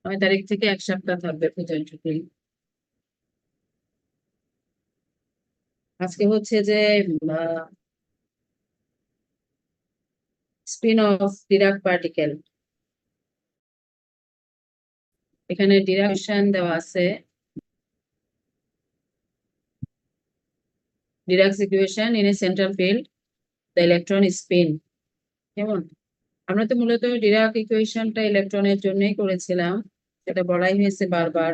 9 তারিখ থেকে 1 সপ্তাহ থাকবে পূজার ছুটি। আজকে হচ্ছে যে স্পিন অফ ডিরাক পার্টিকেল। এখানে ডিরাকশন দেওয়া আছে, Dirac's equation in a central field the electron spin. কেমন? আমরা তো মূলত ডিরাক ইকুয়েশনটা ইলেকট্রনের জন্যই করেছিলাম, সেটা বলাই হয়েছে বারবার।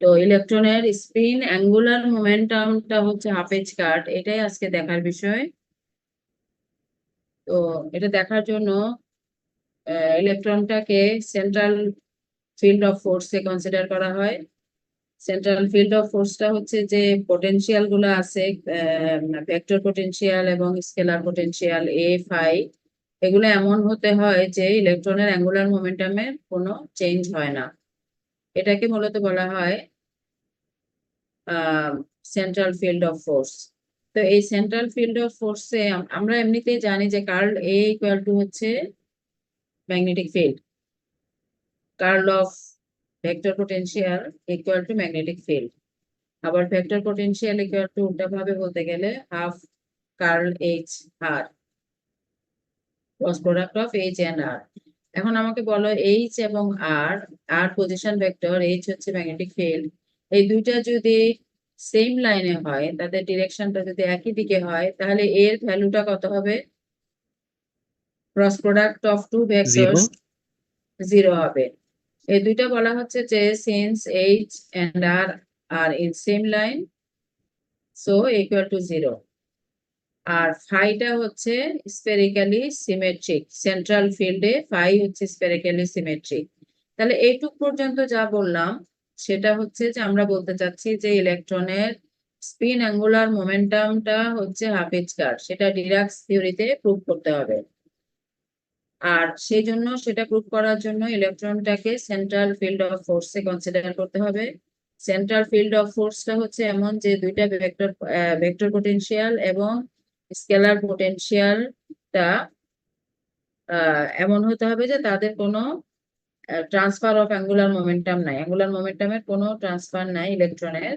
তো ইলেকট্রনের স্পিন অ্যাঙ্গুলার মোমেন্টামটা হচ্ছে হাফ এজ কাট, এটাই আজকে দেখার বিষয়। তো এটা দেখার জন্য ইলেকট্রনটাকে সেন্ট্রাল ফিল্ড অফ ফোর্সে কনসিডার করা হয়। সেন্ট্রাল ফিল্ড অফ ফোর্সটা হচ্ছে যে পোটেনশিয়াল গুলো আছে, ভেক্টর পোটেনশিয়াল এবং স্কেলার পোটেনশিয়াল এ ফাই, এগুলো এমন হতে হয় যে ইলেকট্রনের অ্যাঙ্গুলার মোমেন্টামের কোনো চেঞ্জ হয় না। এটাকে মূলত বলা হয় সেন্ট্রাল ফিল্ড অফ ফোর্স। তো এই সেন্ট্রাল ফিল্ড অফ ফোর্সে আমরা এমনিতেই জানি যে কার্ল এ ইকুয়াল টু হচ্ছে magnetic field, curl of vector potential equal to magnetic field. আবার ভেক্টর পোটেনশিয়াল ইকুয়াল টু উল্টা ভাবে বলতে গেলে half curl H R, cross product of H and R. এখন আমাকে বলো এইচ এবং R, R position vector, H হচ্ছে ম্যাগনেটিক ফিল্ড, এই দুইটা যদি সেম লাইনে হয়, তাদের ডিরেকশনটা যদি একই দিকে হয়, তাহলে এর ভ্যালুটা কত হবে? Cross product of two zero. Vectors 0 হবে। এই দুইটা বলা হচ্ছে যে since H and R are in same line, so equal to 0। আর ফাইটা হচ্ছে স্পেরিক্যালি সিমেট্রিক, সেন্ট্রাল ফিল্ডে ফাই হচ্ছে স্পেরিক্যালি সিমেট্রিক। তাহলে এইটুক পর্যন্ত যা বললাম সেটা হচ্ছে যে আমরা বলতে চাচ্ছি যে ইলেকট্রনের স্পিন অ্যাঙ্গুলার মোমেন্টামটা হচ্ছে হাফ এজ কার্ভ, সেটা ডিরাক্স থিওরিতে প্রুভ করতে হবে। আর সেই জন্য সেটা প্রুভ করার জন্য ইলেকট্রনটাকে সেন্ট্রাল ফিল্ড অফ ফোর্সে কনসিডার করতে হবে। সেন্ট্রাল ফিল্ড অফ ফোর্সটা হচ্ছে এমন যে দুইটা ভেক্টর, ভেক্টর পোটেনশিয়াল এবং স্কেলার পোটেনশিয়ালটা এমন হতে হবে যে তাদের কোনো ট্রান্সফার অফ অ্যাঙ্গুলার মোমেন্টাম নাই, অ্যাঙ্গুলার মোমেন্টামের কোনো ট্রান্সফার নাই ইলেকট্রনের।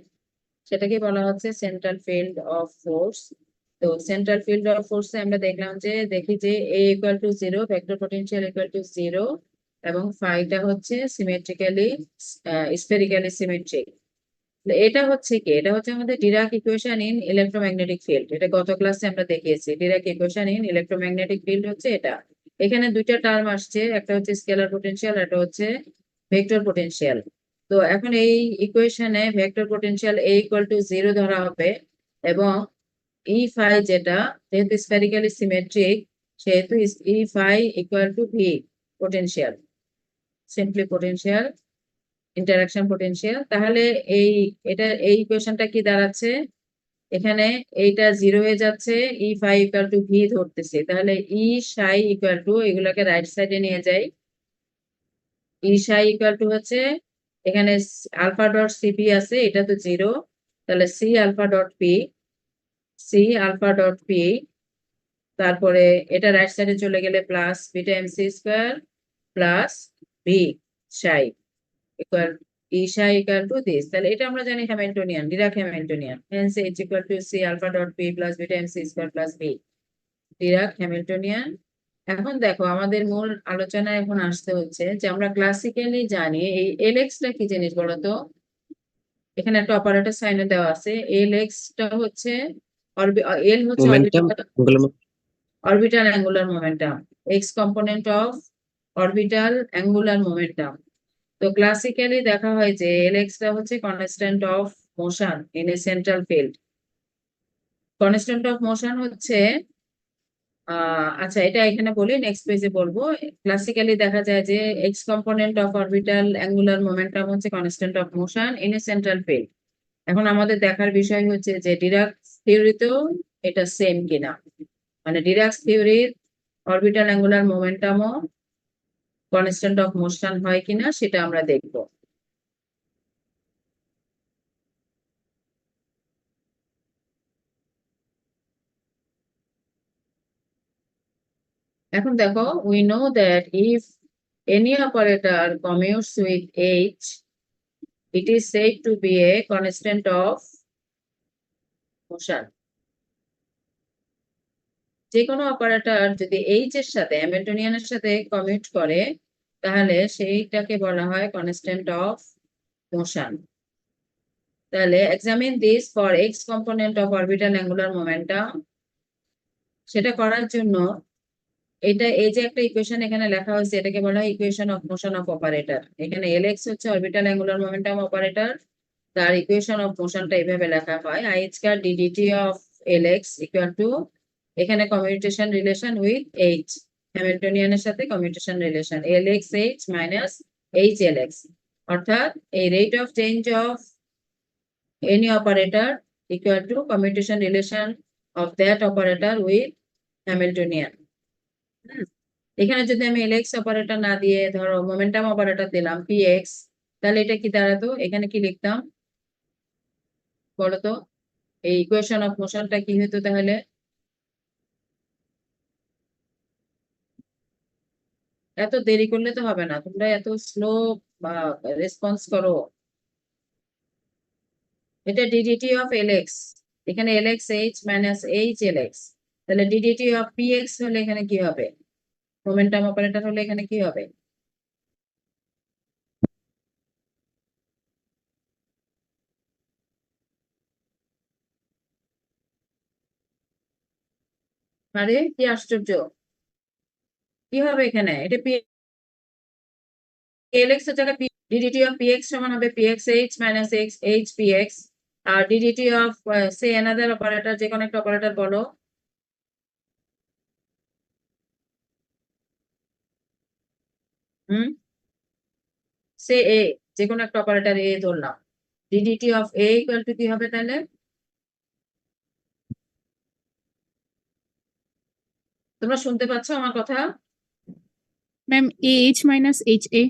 সেটাকে বলা হচ্ছে সেন্ট্রাল ফিল্ড অফ ফোর্স। তো সেন্ট্রাল ফিল্ড অফ ফোর্সে আমরা দেখলাম যে দেখি যে A equal to 0, vector potential equal to 0, এবং ফাইটা হচ্ছে সিমেট্রিক্যালি স্ফেরিক্যালি সিমেট্রিক। এটা হচ্ছে কি? এটা হচ্ছে আমাদের Dirac equation in electromagnetic field. এটা গত ক্লাসে আমরা দেখিয়েছি, Dirac equation in electromagnetic field হচ্ছে এটা। এখানে দুইটা টার্ম আসছে, একটা হচ্ছে স্কেলার পোটেনশিয়াল, একটা হচ্ছে ভেক্টর পোটেনশিয়াল। তো এখন এই ইকুয়েশনে vector potential A equal to 0 ধরা হবে, এবং ই ফাই যেটা, যেহেতু স্ফেরিক্যালি সিমেট্রিক, সেহেতু e phi equal to V potential, simply potential, interaction potential. তাহলে এই এই ইকুয়েশনটা কি দাঁড়াচ্ছে? এখানে এইটা 0 হয়ে যাচ্ছে, ই ফাই ইকুয়াল টু ভি ধরতেছে, তাহলে ই সাই ইকুয়াল টু, এগুলোকে রাইট সাইডে নিয়ে যাই। ই সাই ইকুয়াল টু হচ্ছে এখানে আলফা ডট সিপি আছে, এটা তো 0, তাহলে C alpha dot P, C alpha dot P, তারপরে এটা রাইট সাইডে চলে গেলে plus beta MC square plus V psi equal, E psi equal to this. তাহলে এটা আমরা জানি Hamiltonian, Dirac Hamiltonian, hence H equal to C alpha dot P plus beta MC square plus V, Dirac Hamiltonian. এখন দেখো আমাদের মূল আলোচনা এখন আসতে হচ্ছে যে আমরা ক্লাসিক্যালি জানি এই এলএক্স টা কি জিনিস বলতো? এখানে একটা অপারেটর সাইনে দেওয়া আছে, এলএক্স টা হচ্ছে এল হচ্ছে momentum. Orbital, orbital angular momentum, x component of orbital angular momentum. তো ক্লাসিক্যালি দেখা হয় যে এলএক্স টা হচ্ছে constant of motion in a central field. Constant of motion হচ্ছে আচ্ছা, এটা এখানে বলি, নেক্সট পেজে বলবো। ক্লাসিক্যালি দেখা যায় যে X component of orbital angular momentum হচ্ছে constant of motion in a central field. এখন আমাদের দেখার বিষয় হচ্ছে যে ডিরাক থিওরিতেও এটা সেম কিনা, মানে ডিরাক থিওরির অরবিটাল অ্যাঙ্গুলার মোমেন্টামও কনস্ট্যান্ট অফ মোশন হয় কিনা সেটা আমরা দেখবো। এখন দেখো, we know that if any operator commutes with h, it is said to be a constant of motion. যে কোনো অপারেটর যদি এইচ এর সাথে হ্যামিল্টনিয়ানের সাথে কমিউট করে তাহলে সেইটাকে বলা হয় কনস্ট্যান্ট অফ মোশন। তাহলে examine this for x component of orbital angular momentum. সেটা করার জন্য এটা এই যে একটা ইকুয়েশন এখানে লেখা হয়েছে এটাকে বলা হয় equation of motion of operator. এখানে এলএক্স হচ্ছে অরবিটাল অ্যাঙ্গুলার মোমেন্টাম অপারেটর, তার ইকুয়েশন অফ মোশনটা এইভাবে লেখা হয় I square DDT of LX equal to, এখানে কমিউটেশন রিলেশন উইথ এইচ, হ্যামিল্টনিয়ানের সাথে commutation relation LX H minus H LX, অর্থাৎ এই rate of change of any operator equal to commutation relation of that operator with Hamiltonian. এখানে যদি আমি LX operator না দিয়ে ধরো মোমেন্টাম অপারেটর দিলাম পিএক্স, তাহলে এটা কি দাঁড়াতো, এখানে কি লিখতাম বলতো, এই ইকুয়েশন অফ মোশনটা কি হতো তাহলে? এত দেরি করলে তো হবে না, তোমরা এত স্লো রেসপন্স করো। এটা ডিডিটি অফ এলএক্স, এখানে LX H minus H LX, তাহলে ডিডিটি অফ পিএক্স হলে এখানে কি হবে, মোমেন্টাম অপারেটর হলে এখানে কি হবে? আরে কি আশ্চর্য, কি হবে এখানে? এটা পি এলএক্স এর জায়গায় ডিডিটি অফ পিএক্স সমান হবে PX H minus X H PX, আর DDT of say another operator, যে কোনো একটা অপারেটর বলো। হুম, সে এ, যে কোনো একটা অপারেটর এ ধরলাম, DDT of A equal to কি হবে তাহলে? তোমরা শুনতে পাচ্ছ আমার কথা? Ma'am H minus H A.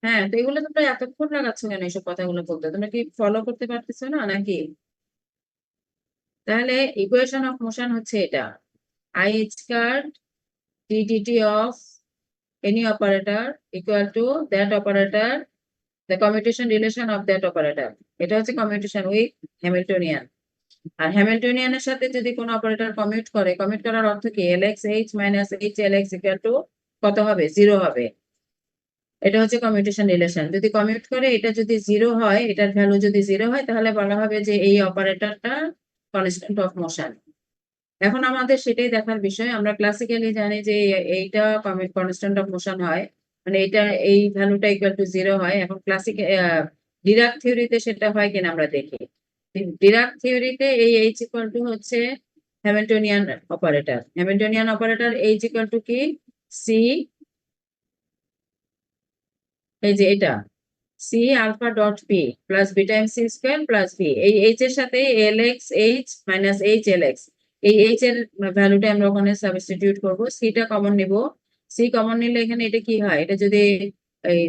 হ্যাঁ, তো এগুলো তোমরা এতক্ষণ লাগাচ্ছ কেন এইসব কথাগুলো বলতে? তোমরা কি ফলো করতে পারতেছো না নাকি? তাহলে ইকুয়েশন অফ মোশন হচ্ছে এটা, I square DDT of any operator equal to that operator, the commutation relation of that operator. এটা হচ্ছে কমিউটেশন উইথ হ্যামিল্টনিয়ান। আর হ্যামিল্টনিয়ানের সাথে যদি কোনো অপারেটর কমিউট করে, কমিউট করার অর্থ কি, LX H minus H LX equal to কত হবে, জিরো হবে। এটা হচ্ছে কমিউটেশন রিলেশন। যদি কমিউট করে এটা যদি জিরো হয়, এটার ভ্যালু যদি জিরো হয় তাহলে বলা হবে যে এই অপারেটরটা কনস্ট্যান্ট অফ মোশন। এখন আমাদের সেটাই দেখার বিষয়, আমরা ক্লাসিক্যালি জানি যে এইটা কনস্ট্যান্ট অফ মোশন হয়, মানে এটা এই ভ্যালুটা ইকুয়াল টু জিরো হয়। এখন ক্লাসিক ডিরাক থিওরিতে সেটা হয় কিনা আমরা দেখি। ডিরাক থিওরিতে এই এইচ ইকুয়াল টু হচ্ছে Hamiltonian operator. Hamiltonian operator H equal to কি, সি, এই যে এটা C alpha dot P plus B time C square plus V, এই এইচ এর সাথে L X H minus H L X, এই এইচ এর ভ্যালুটা আমরা ওখানে সাবস্টিটিউট করবো, সিটা কমন নিব। সি কমন নিলে এখানে এটা কি হয়, এটা যদি এই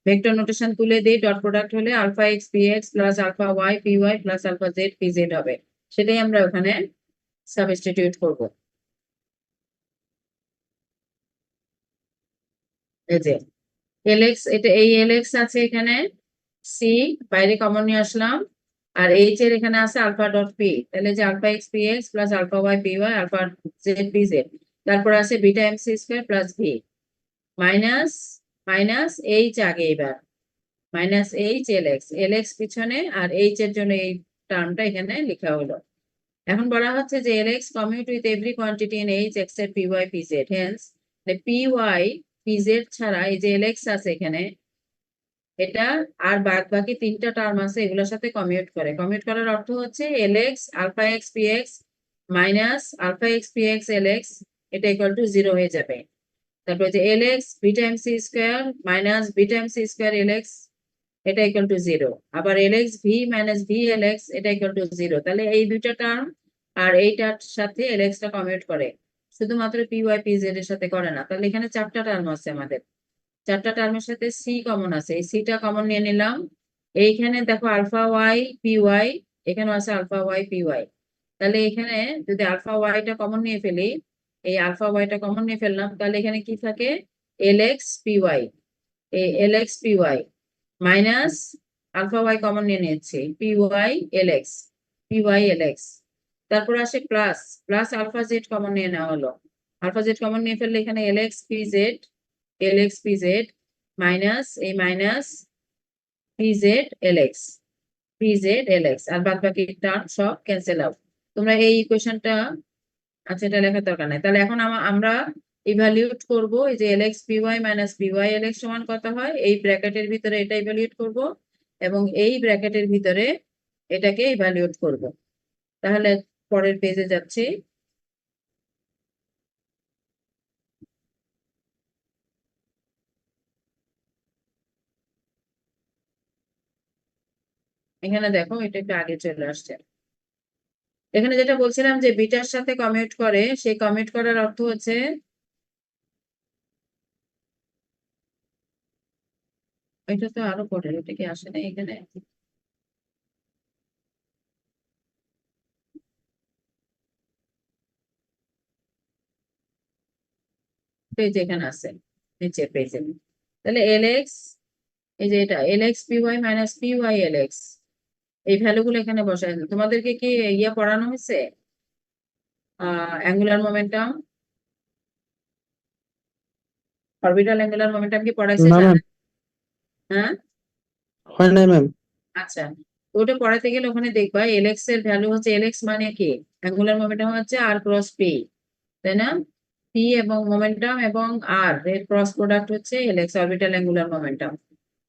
ভেক্টর নোটেশন তুলে দিই, ডট প্রোডাক্ট হলে alpha X P X plus alpha Y P Y plus alpha Z P Z হবে, সেটাই আমরা ওখানে সাবস্টিটিউট করব। এই যে এলএক্স, এটা এই এলএক্স আছে এখানে, সি বাইরে কমন নিয়ে আসলাম, আর এইচ এর এখানে আছে আলফা ডট পি, তাহলে যে alpha X P X plus alpha Y P Y alpha Z P Z, তারপর আছে beta M C square plus V minus minus H আগে, এবার minus H L X, L X পিছনে আর H এর জন্য এই টার্মটা এখানে লেখা হলো। এখন বলা হচ্ছে যে L X commute with every quantity in H except P Y P Z, hence P Y P Z ছাড়া এই যে এল এক্স আছে এখানে, এটা আর বাদ বাকি তিনটা টার্ম আছে এগুলোর সাথে কমিউট করে। কমিউট করার অর্থ হচ্ছে L X alpha X P X minus alpha X P X L X, এটা ইকুয়াল টু জিরো হয়ে যাবে। তারপরে যে L X beta M C square minus beta M C square L X, এটা ইকুয়াল টু জিরো। আবার L X V minus V L X, এটা equal to zero. তাহলে এই দুইটা টার্ম আর এইটার সাথে এল এক্স টা কমিউট করে, শুধুমাত্র পি ওয়াই পি জেড এর সাথে করে না। তাহলে এখানে চারটা টার্ম আছে আমাদের, চারটা টার্মের সাথে সি কমন আছে, এই সিটা কমন নিয়ে নিলাম। এইখানে দেখো আলফা ওয়াই পি ওয়াই, এখানে আছে আলফা ওয়াই পি ওয়াই, তাহলে এখানে যদি আলফা ওয়াইটা কমন নিয়ে ফেলি, এই আলফা ওয়াইটা কমন নিয়ে ফেললাম, তাহলে এখানে কি থাকে, এলএক্স পিওয়াই, এই L X P Y minus alpha Y common নিয়ে নিয়েছি, পিওয়াই এলএক্স, পিওয়াই এলএক্স। তারপর আসে plus, plus alpha Z common নিয়ে নেওয়া হলো। আলফা জেড কমন নিয়ে ফেললে এখানে L X P Z, L X P Z minus এই minus P Z L X, P Z L X, আর বাদ বাকি টার্ম সব ক্যান্সেল আউট। তোমরা এই ইকুয়েশনটা, আচ্ছা এটা লেখার দরকার নাই। তাহলে এখন আমরা ইভালুয়েট করব এই যে LX P Y minus PY LX সমান কত হয়, এই ব্র্যাকেটের ভিতরে এটা ইভালুয়েট করব এবং এই ব্র্যাকেটের ভিতরে এটাকে ইভালুয়েট করব। তাহলে পরের পেজে যাচ্ছি। এখানে দেখো এটা একটু আগে চলে আসছে। এখানে যেটা বলছিলাম যে বিটার সাথে কমিউট করে, সেই কমিউট করার অর্থ হচ্ছে এটা তো আরো পরে, এটা কি আসে না এখানে? পেজ এখানে আছে, নিচে পেজে। তাহলে এলএক্স, এই যে এটা LX P Y minus PY LX, এই ভ্যালু গুলো এখানে বসায়। তোমাদেরকে কি ইয়ে পড়ানো হয়েছে angular momentum, orbital angular momentum কি পড়াইছে না ম্যাম, জানেন? হ্যাঁ, হয় নাই ম্যাম। আচ্ছা। তো ওটা পড়াতে গেলে ওখানে দেখবা এলএক্স এর ভ্যালু হচ্ছে, এলএক্স মানে কি, অ্যাঙ্গুলার মোমেন্টাম হচ্ছে আর ক্রস পি, তাই না? পি এবং মোমেন্টাম এবং আর এর ক্রস প্রোডাক্ট হচ্ছে এলএক্স, অরবিটাল অ্যাঙ্গুলার মোমেন্টাম।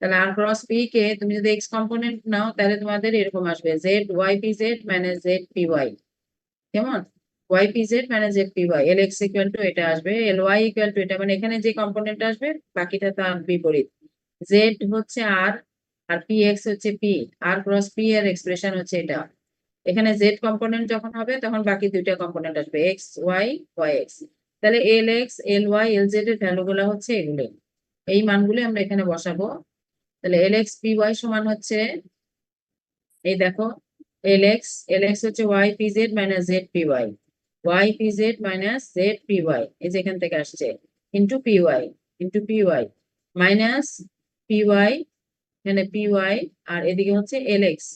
তাহলে আর ক্রস পি কে তুমি যদি এক্স কম্পোনেন্ট নাও তাহলে তোমাদের এরকম আসবে Z Y P Z minus Z P Y, কেমন? Y P Z minus Z P Y, L X equal to এটা আসবে, এল ওয়াই ইকুয়াল টু এটা, মানে এখানে যে কম্পোনেন্ট আসবে বাকিটা তার বিপরীত। জেড হচ্ছে আর, আর পি এক্স হচ্ছে পি, আর ক্রস পি এর এক্সপ্রেশন হচ্ছে এটা। এখানে জেড কম্পোনেন্ট যখন হবে তখন বাকি দুইটা কম্পোনেন্ট আসবে, এক্স ওয়াই, ওয়াই এক্স। তাহলে L X L Y L Z এর ভ্যালু গুলো হচ্ছে এগুলো, এই মানগুলো আমরা এখানে বসাবো। তাহলে এল এক্স পি ওয়াই সমান হচ্ছে, এই দেখো এল এক্স, এল এক্স হচ্ছে Y P Z minus Z P Y, Y P Z minus Z P Y, এই যে এখান থেকে আসছে, into P Y, into P Y minus P Y, এখানে পি ওয়াই, আর এদিকে হচ্ছে এল এক্স,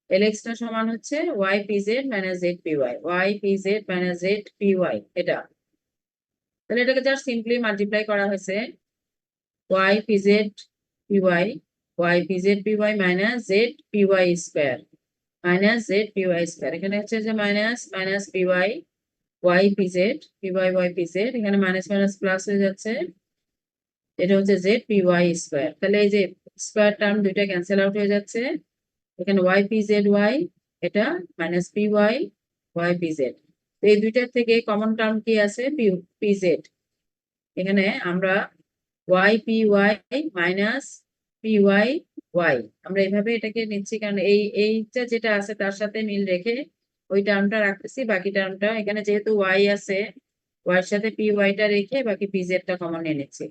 এল এক্স টা সমান হচ্ছে Y P Z minus Z P Y, Y P Z minus Z P Y এটা। তাহলে এটাকে জাস্ট সিম্পলি মাল্টিপ্লাই করা হয়েছে, Y P Z P Y, Y P Z P Y minus Z P Y square, minus Z P Y square. এখানে হচ্ছে যে minus minus P Y Y P Z, P Y Y P Z, এখানে minus minus plus হয়ে যাচ্ছে, এটা হচ্ছে Z P Y square. তাহলে এই যে স্কোয়ার টার্ম দুইটা ক্যান্সেল আউট হয়ে যাচ্ছে, এখানে ওয়াই পি জেড ওয়াই, এটা minus P Y Y P Z. তো এই দুইটার থেকে কমন টার্ম কি আছে, পি পি জেড। এখানে আমরা Y P Y minus P Y Y, আমরা এইভাবে এটাকে নিচ্ছি কারণ এইটা যেটা আছে তার সাথে মিল রেখে ওই টার্মটা রাখতেছি, বাকি টার্মটা এখানে যেহেতু ওয়াই আছে ওয়াই এর সাথে পি ওয়াইটা রেখে বাকি পি জেডটা কমন নিয়ে নিচ্ছি।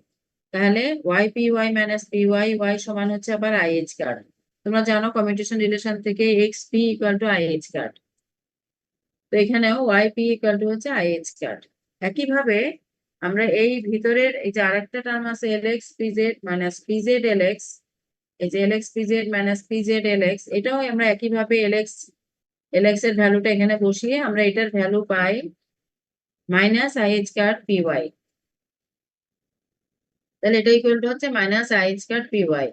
তাহলে Y P Y minus P Y Y সমান হচ্ছে আবার আই এইচ কার্ড। তোমরা জানো কমিউটেশন রিলেশন থেকে X P equal to I H card, তো এখানেও ওয়াই পি ইকুয়াল টু হচ্ছে আই এইচ কার্ড। একইভাবে আমরা এই ভিতরের এই যে আরেকটা টার্ম আছে L X P Z minus P Z L X, এই যে L X P Z minus P Z L X, এটাও আমরা একইভাবে এল এক্স, এল এক্স এর ভ্যালুটা এখানে বসিয়ে আমরা এটার ভ্যালু পাই minus I H card P Y. তাহলে এটা ইকুয়াল টু হচ্ছে minus I H card P Y,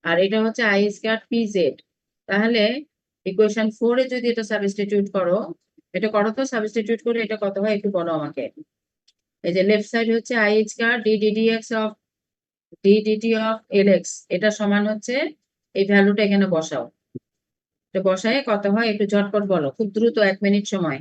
আর এটা হচ্ছে I H card P Z. তাহলে ইকুয়েশন 4 এ যদি এটা সাবস্টিটিউট করো, এটা করো তো, সাবস্টিটিউট করে এটা কত হয় একটু বলো আমাকে। এই যে লেফট সাইড হচ্ছে I H cut D DD X of D DT of L X, এটা সমান হচ্ছে এই ভ্যালুটা এখানে বসাও, এটা বসায় কত হয় একটু ঝটপট বলো, খুব দ্রুত 1 মিনিট সময়।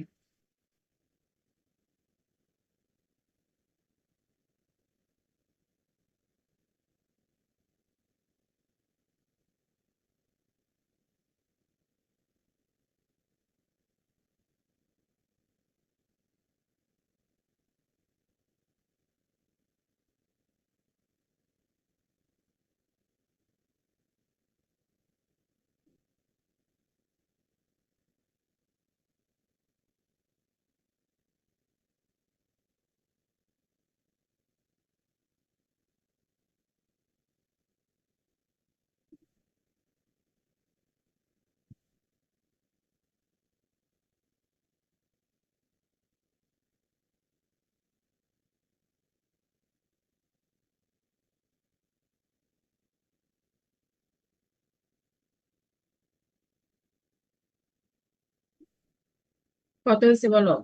কত হয়েছে বলো?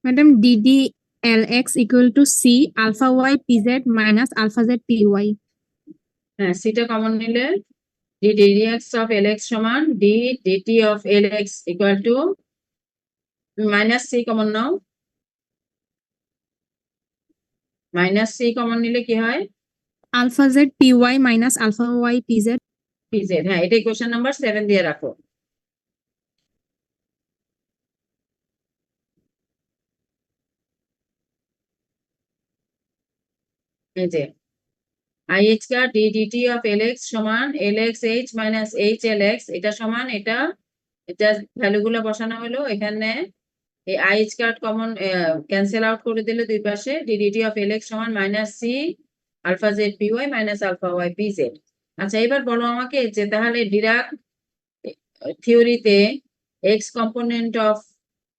Madam DDLX equal to C alpha y pz minus alpha z py. হ্যাঁ, সিটা কমন নিলে D D X of L X সমান D DT of L X equal to minus C common নাও। মাইনাস সি কমন নিলে কি হয়? Alpha z py minus alpha y pz. PZ. হ্যাঁ, এটাই কোশ্চেন নাম্বার 7 দিয়ে রাখো। এই যে IH কা D DT of L X সমান L X H minus H L X, এটা সমান এটা এটা ভ্যালু গুলো বসানো হলো এখানে। এই IH card common cancel out করে দিলে দুই পাশে D DT of L X সমান minus C alpha Z P Y minus alpha Y P Z. আচ্ছা, এবার বলো আমাকে যে তাহলে ডিরাক থিওরিতে X component of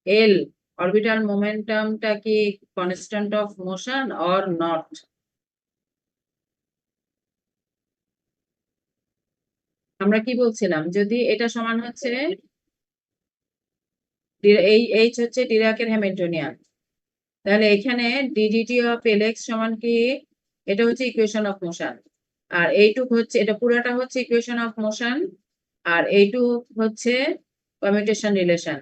L orbital মোমেন্টামটা কি constant of motion or not? আমরা কি বলছিলাম, যদি এটা সমান হচ্ছে এই এইচ হচ্ছে ডিরাকের হ্যামিল্টনিয়ান, তাহলে এখানে ডিডিটি অফ এল এক্স সমান কি, এটা হচ্ছে ইকুয়েশন অফ মোশন, আর এইটুক হচ্ছে, এটা পুরাটা হচ্ছে ইকুয়েশন অফ মোশন, আর এইটুক হচ্ছে কমিউটেশন রিলেশন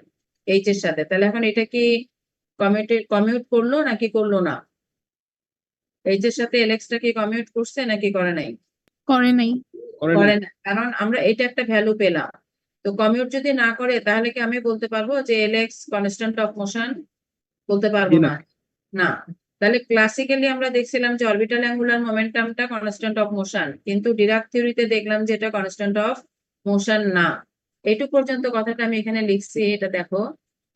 এইচ এর সাথে। তাহলে এখন এটা কি কমিউট করলো নাকি করলো না? এইচ এর সাথে এল এক্স টা কি কমিউট করছে নাকি করে নাই? করে নাই। করে না, কারণ আমরা এটা একটা ভ্যালু পেলাম। তো কমিউট যদি না করে তাহলে কি আমি বলতে পারবো যে L X constant of motion? বলতে পারবো না। না। তাহলে ক্লাসিক্যালি আমরা দেখছিলাম যে অরবিটাল অ্যাঙ্গুলার মোমেন্টামটা কনস্ট্যান্ট অফ মোশন, কিন্তু ডিরাক থিওরিতে দেখলাম যে এটা কনস্ট্যান্ট অফ মোশন না। এইটুক পর্যন্ত কথাটা আমি এখানে লিখছি, এটা দেখো।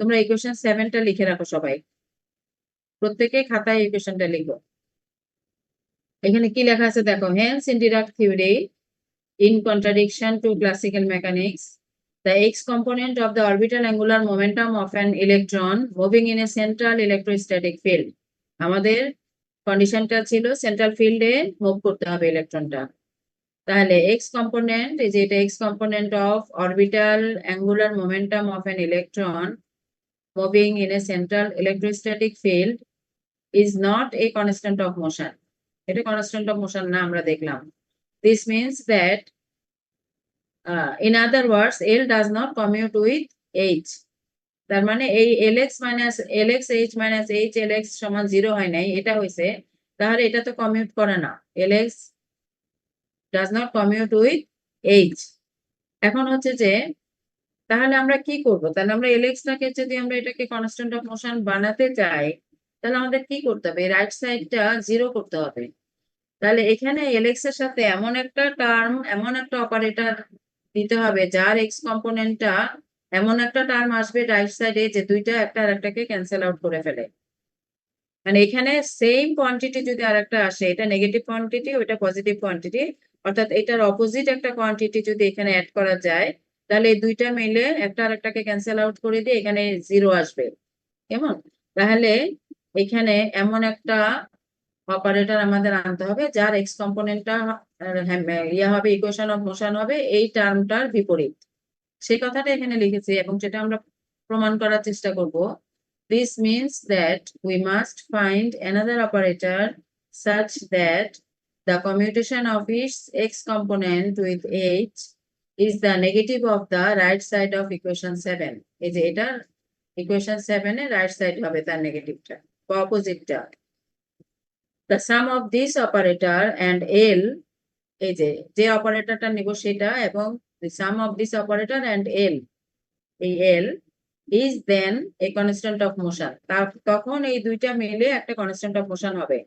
তোমরা ইকুয়েশন 7টা লিখে রাখো সবাই, প্রত্যেকে খাতায় ইকুয়েশনটা লিখো। এখানে কি লেখা আছে দেখো, hence in Dirac theory in contradiction to classical mechanics, the x component of the orbital angular momentum of an electron moving in a central electrostatic field. আমাদের কন্ডিশনটা ছিল সেন্ট্রাল ফিল্ডে মুভ করতে হবে ইলেকট্রনটা। তাহলে x কম্পোনেন্ট, এই যে এটা x component of orbital angular momentum of an electron moving in a central electrostatic field is not a constant of motion. এটা constant of motion না, আমরা দেখলাম। This means that in other words, L does not commute with H. তার মানে এই LX minus LX H minus H LX সমান 0 হয় নাই, এটা হয়েছে। তাহলে এটা তো কমিউট করে না, LX does not commute with H। এখন হচ্ছে যে তাহলে আমরা কি করব, তাহলে আমরা LX টাকে যদি আমরা এটাকে কনস্ট্যান্ট অফ মোশন বানাতে চাই তাহলে আমাদের কি করতে হবে, রাইট সাইডটা 0 করতে হবে। তাহলে এখানে LX এর সাথে এমন একটা টার্ম, এমন একটা অপারেটর দিতে হবে যার এক্স কম্পোনেন্টটা এমন একটা টার্ম আসবে রাইট সাইডে যে দুইটা একটা আরেকটাকে ক্যান্সেল আউট করে ফেলে। মানে এখানে সেম কোয়ান্টিটি যদি আরেকটা আসে, এটা নেগেটিভ কোয়ান্টিটি ওটা পজিটিভ কোয়ান্টিটি, অর্থাৎ এটার অপোজিট একটা কোয়ান্টিটি যদি এখানে অ্যাড করা যায় তাহলে এই দুইটা মিলে একটা আরেকটাকে ক্যান্সেল আউট করে দিয়ে এখানে 0 আসবে। কেমন? তাহলে এখানে এমন একটা অপারেটর আমাদের আনতে হবে যার এক্স কম্পোনেন্টটা ইয়া হবে, ইকুয়েশন অফ মোশন হবে এই টার্মটার বিপরীত। সেই কথাটা এখানে লিখেছি এবং সেটা আমরা প্রমাণ করার চেষ্টা করব। This means that we must find another operator such that the commutation of its x component with h is the negative of the right side of equation 7. এই যে এটা ইকুয়েশন 7 এর রাইট সাইড হবে তার নেগেটিভটা বা অপোজিটটা। The sum of this operator and L, এই যে অপারেটরটা নিব সেটা, এবং the sum of this operator and L, এই L is then a constant of motion. তখন এই দুইটা মিলে একটা constant of motion হবে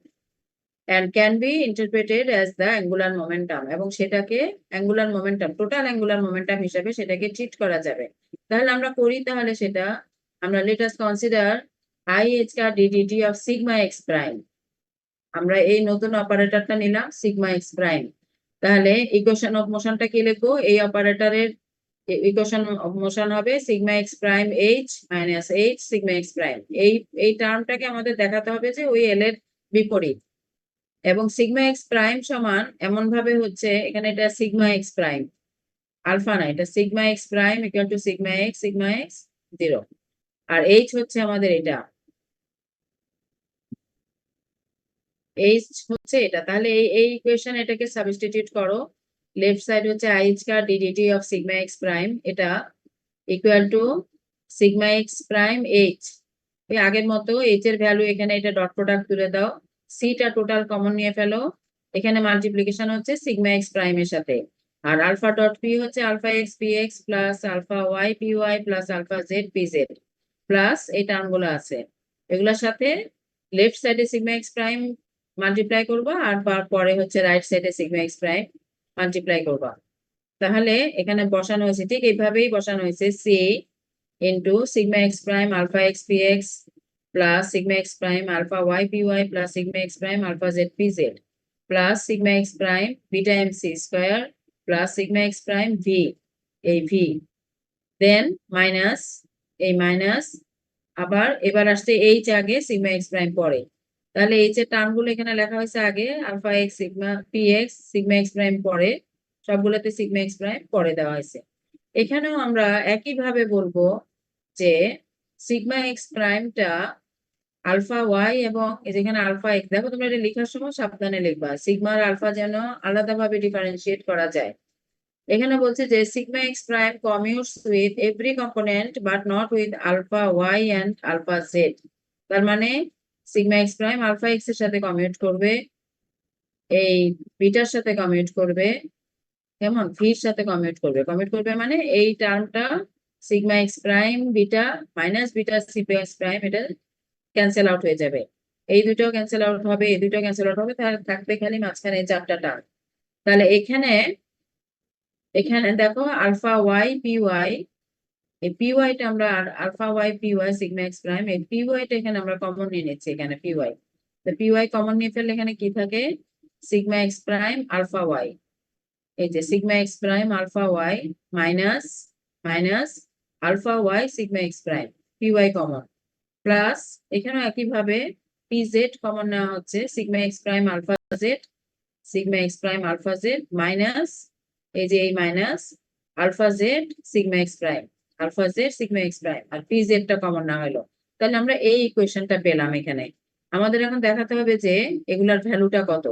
and can be interpreted as the angular momentum, এবং সেটাকে angular momentum, total angular momentum হিসেবে সেটাকে ট্রিট করা যাবে। তাহলে আমরা করি, তাহলে সেটা আমরা let us consider IH কা ddt of sigma x prime। আমরা এই নতুন অপারেটরটা নিলাম সিগমা এক্স প্রাইম। তাহলে ইকুয়েশন অফ মোশনটা কি লিখবো, এই অপারেটরের ইকুয়েশন অফ মোশন হবে sigma X prime H minus H sigma X prime. এই টার্মটাকে আমাদের দেখাতে হবে যে ওই এল এর বিপরীত। এবং সিগমা এক্স প্রাইম সমান এমন ভাবে হচ্ছে এখানে এটা সিগমা এক্স প্রাইম, আলফা না, এটা sigma X prime equal to sigma X 0। আর এইচ হচ্ছে আমাদের এটা, এইচ হচ্ছে এটা। তাহলে এই ইকুয়েশন এটাকে সাবস্টিটিউট করো। লেফট সাইড হচ্ছে I square DDT of sigma X prime, এটা equal to sigma X prime H. ওই আগের মতো এইচ এর ভ্যালু এখানে এটা ডট প্রোডাক্ট তুলে দাও, সিটা টোটাল কমন নিয়ে ফেলো, এখানে মাল্টিপ্লিকেশন হচ্ছে সিগমা এক্স প্রাইম এর সাথে। আর আলফা ডট পি হচ্ছে alpha X P X plus alpha Y P Y plus alpha Z P Z plus এই টার্মগুলো আছে, এগুলোর সাথে লেফট সাইডে সিগমা এক্স প্রাইম মাল্টিপ্লাই করবা, আর পরে হচ্ছে রাইট সাইডে সিগমা এক্স প্রাইম মাল্টিপ্লাই করবা। তাহলে এখানে বসানো হয়েছে, ঠিক এইভাবেই বসানো হয়েছে, C into sigma X prime alpha X P X plus sigma X prime alpha Y P Y plus sigma X prime alpha Z P Z plus sigma X prime beta M C square plus sigma X prime V, এই V, then minus এই minus, আবার এবার আসছে H আগে sigma X prime পরে। তাহলে H এর term গুলো এখানে লেখা হয়েছে আগে, alpha X sigma P X sigma X prime পরে, সবগুলোতে সিগমা এক্স প্রাইম পরে দেওয়া হয়েছে। এখানেও আমরা একইভাবে বলবো যে সিগমা এক্স প্রাইমটা আলফা ওয়াই এবং যেখানে আলফা এক্স, দেখো তোমরা এটা লেখার সময় সাবধানে লিখবা, সিগমা আর আলফা যেন আলাদাভাবে ডিফারেন্সিয়েট করা যায়। এখানে বলছে যে sigma X prime commutes with every component but not with alpha Y and alpha Z. তার মানে sigma X prime alpha X এর সাথে কমিউট করবে, এই বিটার সাথে কমিউট করবে, কেমন ভির সাথে কমিউট করবে, কমিউট করবে মানে এই টার্মটা sigma X prime beta minus beta sigma X prime এটা ক্যান্সেল আউট হয়ে যাবে, এই দুটো ক্যান্সেল আউট হবে, এই দুটো ক্যান্সেল আউট হবে, তাহলে থাকবে খালি মাঝখানে এই চারটা টার্ম। তাহলে এখানে এখানে দেখো আলফা ওয়াই পি ওয়াই, এই পি ওয়াইটা আমরা alpha Y P Y sigma X prime, এই পি ওয়াইটা এখানে আমরা কমন নিয়ে নিচ্ছি, এখানে পি ওয়াই, তো পি ওয়াই কমন নিয়ে ফেললে এখানে কি থাকে sigma X prime alpha Y, এই যে sigma X prime alpha Y minus minus alpha Y sigma X prime P Y common plus এখানেও একইভাবে পি জেড কমন নেওয়া হচ্ছে, sigma X prime alpha Z sigma X prime alpha Z minus এই যে এই minus alpha Z sigma X prime alpha Z sigma X prime, আর P জেডটা common না হলো। তাহলে আমরা এই ইকুয়েশনটা পেলাম। এখানে আমাদের এখন দেখাতে হবে যে এগুলার ভ্যালুটা কত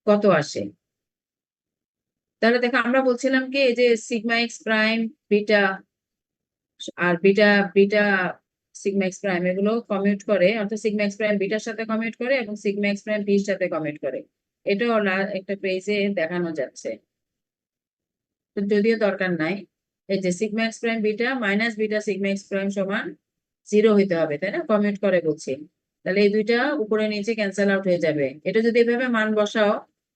কত আসে। তাহলে দেখো আমরা বলছিলাম কি এই যে সিগমা এক্স প্রাইম বিটা আর beta beta sigma X prime এগুলো কমিউট করে, অর্থাৎ সিগমা এক্স প্রাইম বিটার সাথে কমিউট করে এবং সিগমা এক্স প্রাইম ভির সাথে কমিউট করে, এটাও একটা পেজে দেখানো যাচ্ছে, তো যদিও দরকার নাই। এই যে sigma X prime beta minus beta sigma X prime সমান 0 হইতে হবে, তাই না, কমিউট করে বলছি। তাহলে এই দুইটা উপরে নিচে ক্যান্সেল আউট হয়ে যাবে। এটা যদি এভাবে মান বসাও,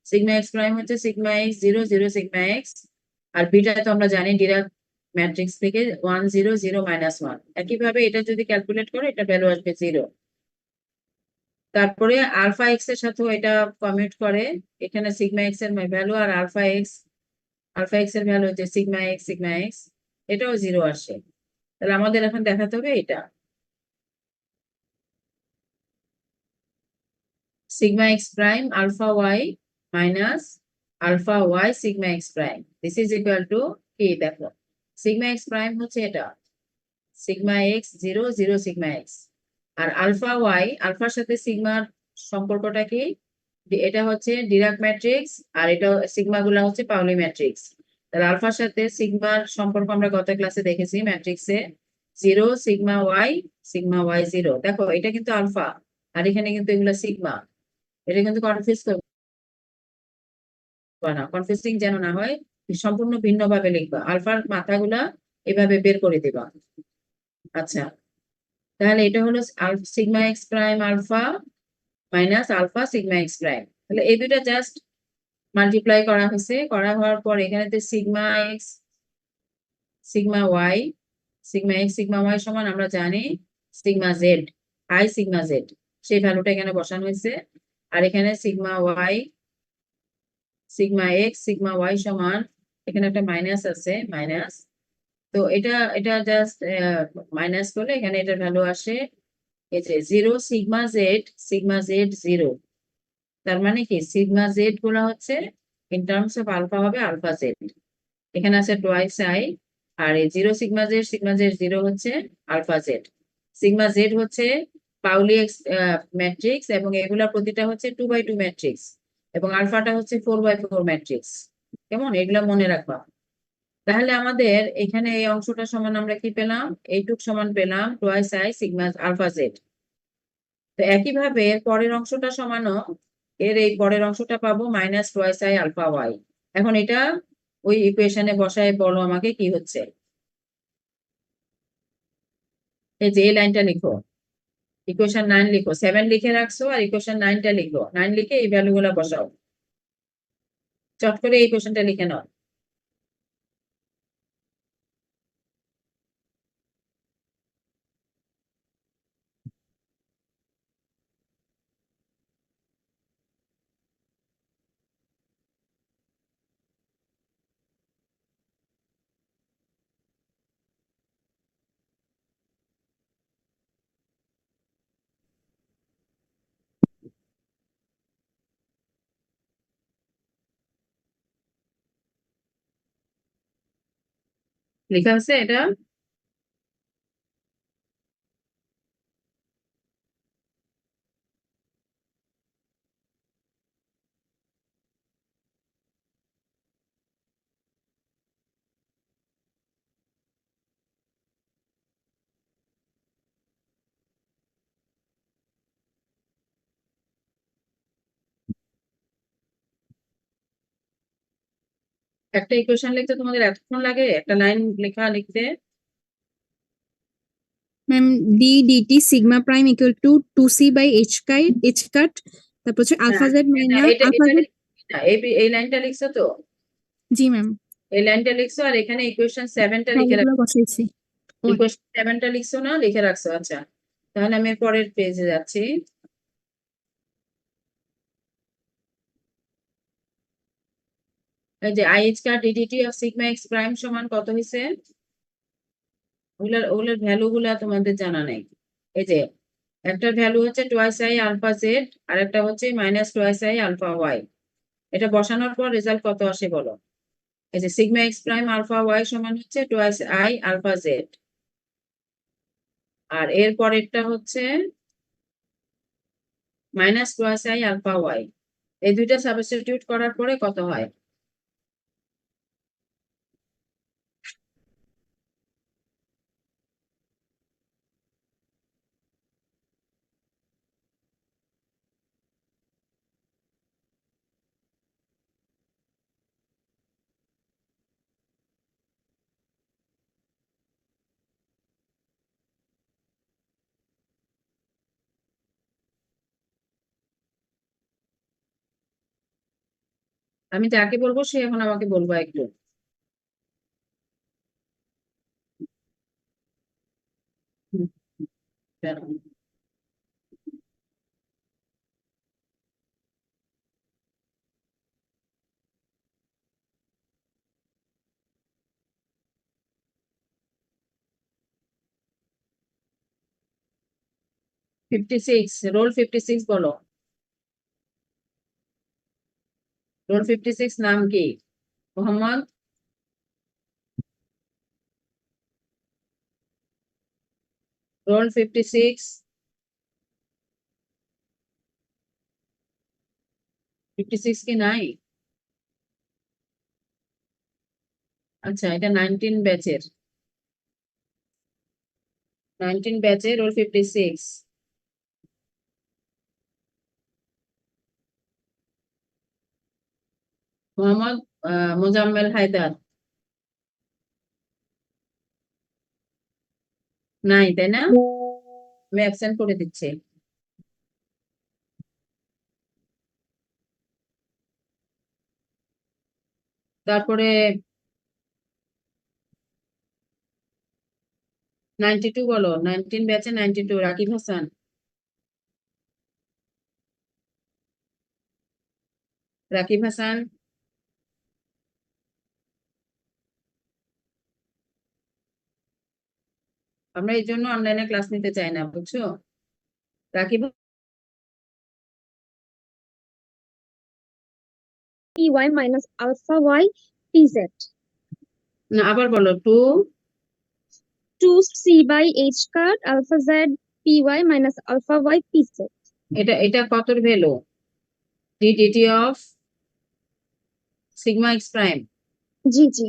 সিগমা এক্স প্রাইম হচ্ছে সিগমা এক্স 0 0 সিগমা এক্স, আর বিটা তো আমরা জানি ডিরাক ম্যাট্রিক্স থেকে 1 0 0 -1। একইভাবে এটা যদি ক্যালকুলেট করো এটা ভ্যালু আসবে 0। তারপরে আলফা এক্স এর সাথেও এটা কমিউট করে, এখানে সিগমা এক্স এর ভ্যালু আর আলফা এক্স এর ভ্যালু হচ্ছে সিগমা এক্স, এটাও 0 আসে। তাহলে আমাদের এখন দেখাতে হবে এটা sigma X prime alpha Y minus alpha Y sigma X prime, this is equal to কি, দেখো সিগমা এক্স প্রাইম হচ্ছে এটা সিগমা এক্স 0 0 সিগমা এক্স, আর আলফা ওয়াই আলফার সাথে সিগমার সম্পর্কটা কি, এটা হচ্ছে ডিরাক ম্যাট্রিক্স আর এটা সিগমা গুলা হচ্ছে পাউলি ম্যাট্রিক্স। তাহলে আলফার সাথে সিগমার সম্পর্ক আমরা গত ক্লাসে দেখেছি ম্যাট্রিক্সে, 0 সিগমা ওয়াই 0। দেখো এটা কিন্তু আলফা আর এখানে কিন্তু এগুলো সিগমা, এটা কিন্তু কনফিউজ করবা না, কনফিউজিং যেন না হয়, সম্পূর্ণ ভিন্ন ভাবে লিখবা, আলফার মাথাগুলা এভাবে বের করে দিবা। আচ্ছা, তাহলে এটা হলো sigma X prime alpha minus alpha sigma X prime. তাহলে এই দুইটা জাস্ট মাল্টিপ্লাই করা হয়েছে, করা হওয়ার পর এখানে sigma X sigma Y sigma Y সমান আমরা জানি sigma Z I sigma Z, সেই ভ্যালুটা এখানে বসানো হয়েছে। আর এখানে sigma Y sigma X sigma Y সমান, এখানে একটা মাইনাস আছে মাইনাস, তো এটা জাস্ট মাইনাস করলে এখানে এটার ভ্যালু আসে এই যে 0 সিগমা জেড 0, তার মানে কি সিগমা জেড গুলো হচ্ছে ইন টার্মস অফ আলফা হবে আলফা জেড। এখানে আছে টোয়াইস আই, আর এই সিগমা জেড জিরো হচ্ছে আলফা জেড। সিগমা জেড হচ্ছে পাউলি ম্যাট্রিক্স, এবং এগুলা প্রতিটা হচ্ছে 2x2 ম্যাট্রিক্স, এবং আলফাটা হচ্ছে 4x4 ম্যাট্রিক্স। কেমন, এগুলা মনে রাখবা। তাহলে আমাদের এখানে এই অংশটা সমান আমরা কি পেলাম, এইটুক সমান পেলাম twice I sigma alpha Z. তো একইভাবে এর পরের অংশটা সমানও, এর এই পরের অংশটা পাবো minus twice I alpha Y. এখন এটা ওই ইকুয়েশনে বসায় বলো আমাকে কি হচ্ছে। এই যে এই লাইনটা লিখো, ইকুয়েশন 9 লিখো, 7 লিখে রাখছো আর ইকুয়েশন 9টা লিখো, 9 লিখে এই ভ্যালু গুলা বসাও। চট করে এই ইকুয়েশনটা লিখে নাও। লেখা আছে এটা? একটা ইকুয়েশন লিখতে তোমাদের এতক্ষণ লাগে একটা লাইন লেখা লিখতে? Ma'am D D T sigma prime equal to 2c by H cut, তারপর হচ্ছে আলফা হ্যাঁ, জেড মাইনাস এটা আলফা এটা জেড। এই লাইনটা লিখছো তো? জি ম্যাম, এই লাইনটা লিখছো, আর এখানে ইকুয়েশন 7টা লিখে ভ্যালুগুলো বসাইছি। ও, ইকুয়েশন 7টা লিখছো না, লিখে রাখছো? আচ্ছা, তাহলে আমি পরের পেজে যাচ্ছি। এই যে IH car DDT of sigma X prime সমান কত হয়েছে, ওগুলোর ভ্যালু গুলা তোমাদের জানা নেই। এই যে একটার ভ্যালু হচ্ছে টোয়াইস আই আলফা জেড, আর একটা হচ্ছে minus twice I alpha Y. এটা বসানোর পর রেজাল্ট কত আসে বলো। এই যে sigma X prime alpha Y সমান হচ্ছে টোয়াইস আই আলফা জেড, আর এর পরেরটা হচ্ছে minus twice I alpha Y. এই দুইটা সাবস্টিটিউট করার পরে কত হয়? আমি যাকে বলবো সে এখন আমাকে বলবো একটু। হুম, দাঁড়াও। 56, রোল 56 বলো। রোল 56 নাম কি? মোহাম্মদ? রোল 56, 56 কি নাই? আচ্ছা, এটা 19 ব্যাচের রোল 56। মোহাম্মদ মোজাম্মেল হায়দার নাই, তাই না? আমি অ্যাবসেন্ট করে দিচ্ছি। তারপরে 92 বলো, 19 ব্যাচে 92 রাকিব হাসান। রাকিব হাসান, আমরা এই জন্য অনলাইনে ক্লাস নিতে চাই না, বুঝছো? Rakib py minus alpha y pz. না আবার বলো 2 2c by h card alpha z py minus alpha y pz. এটা কতর value D D T of sigma X prime. জি জি।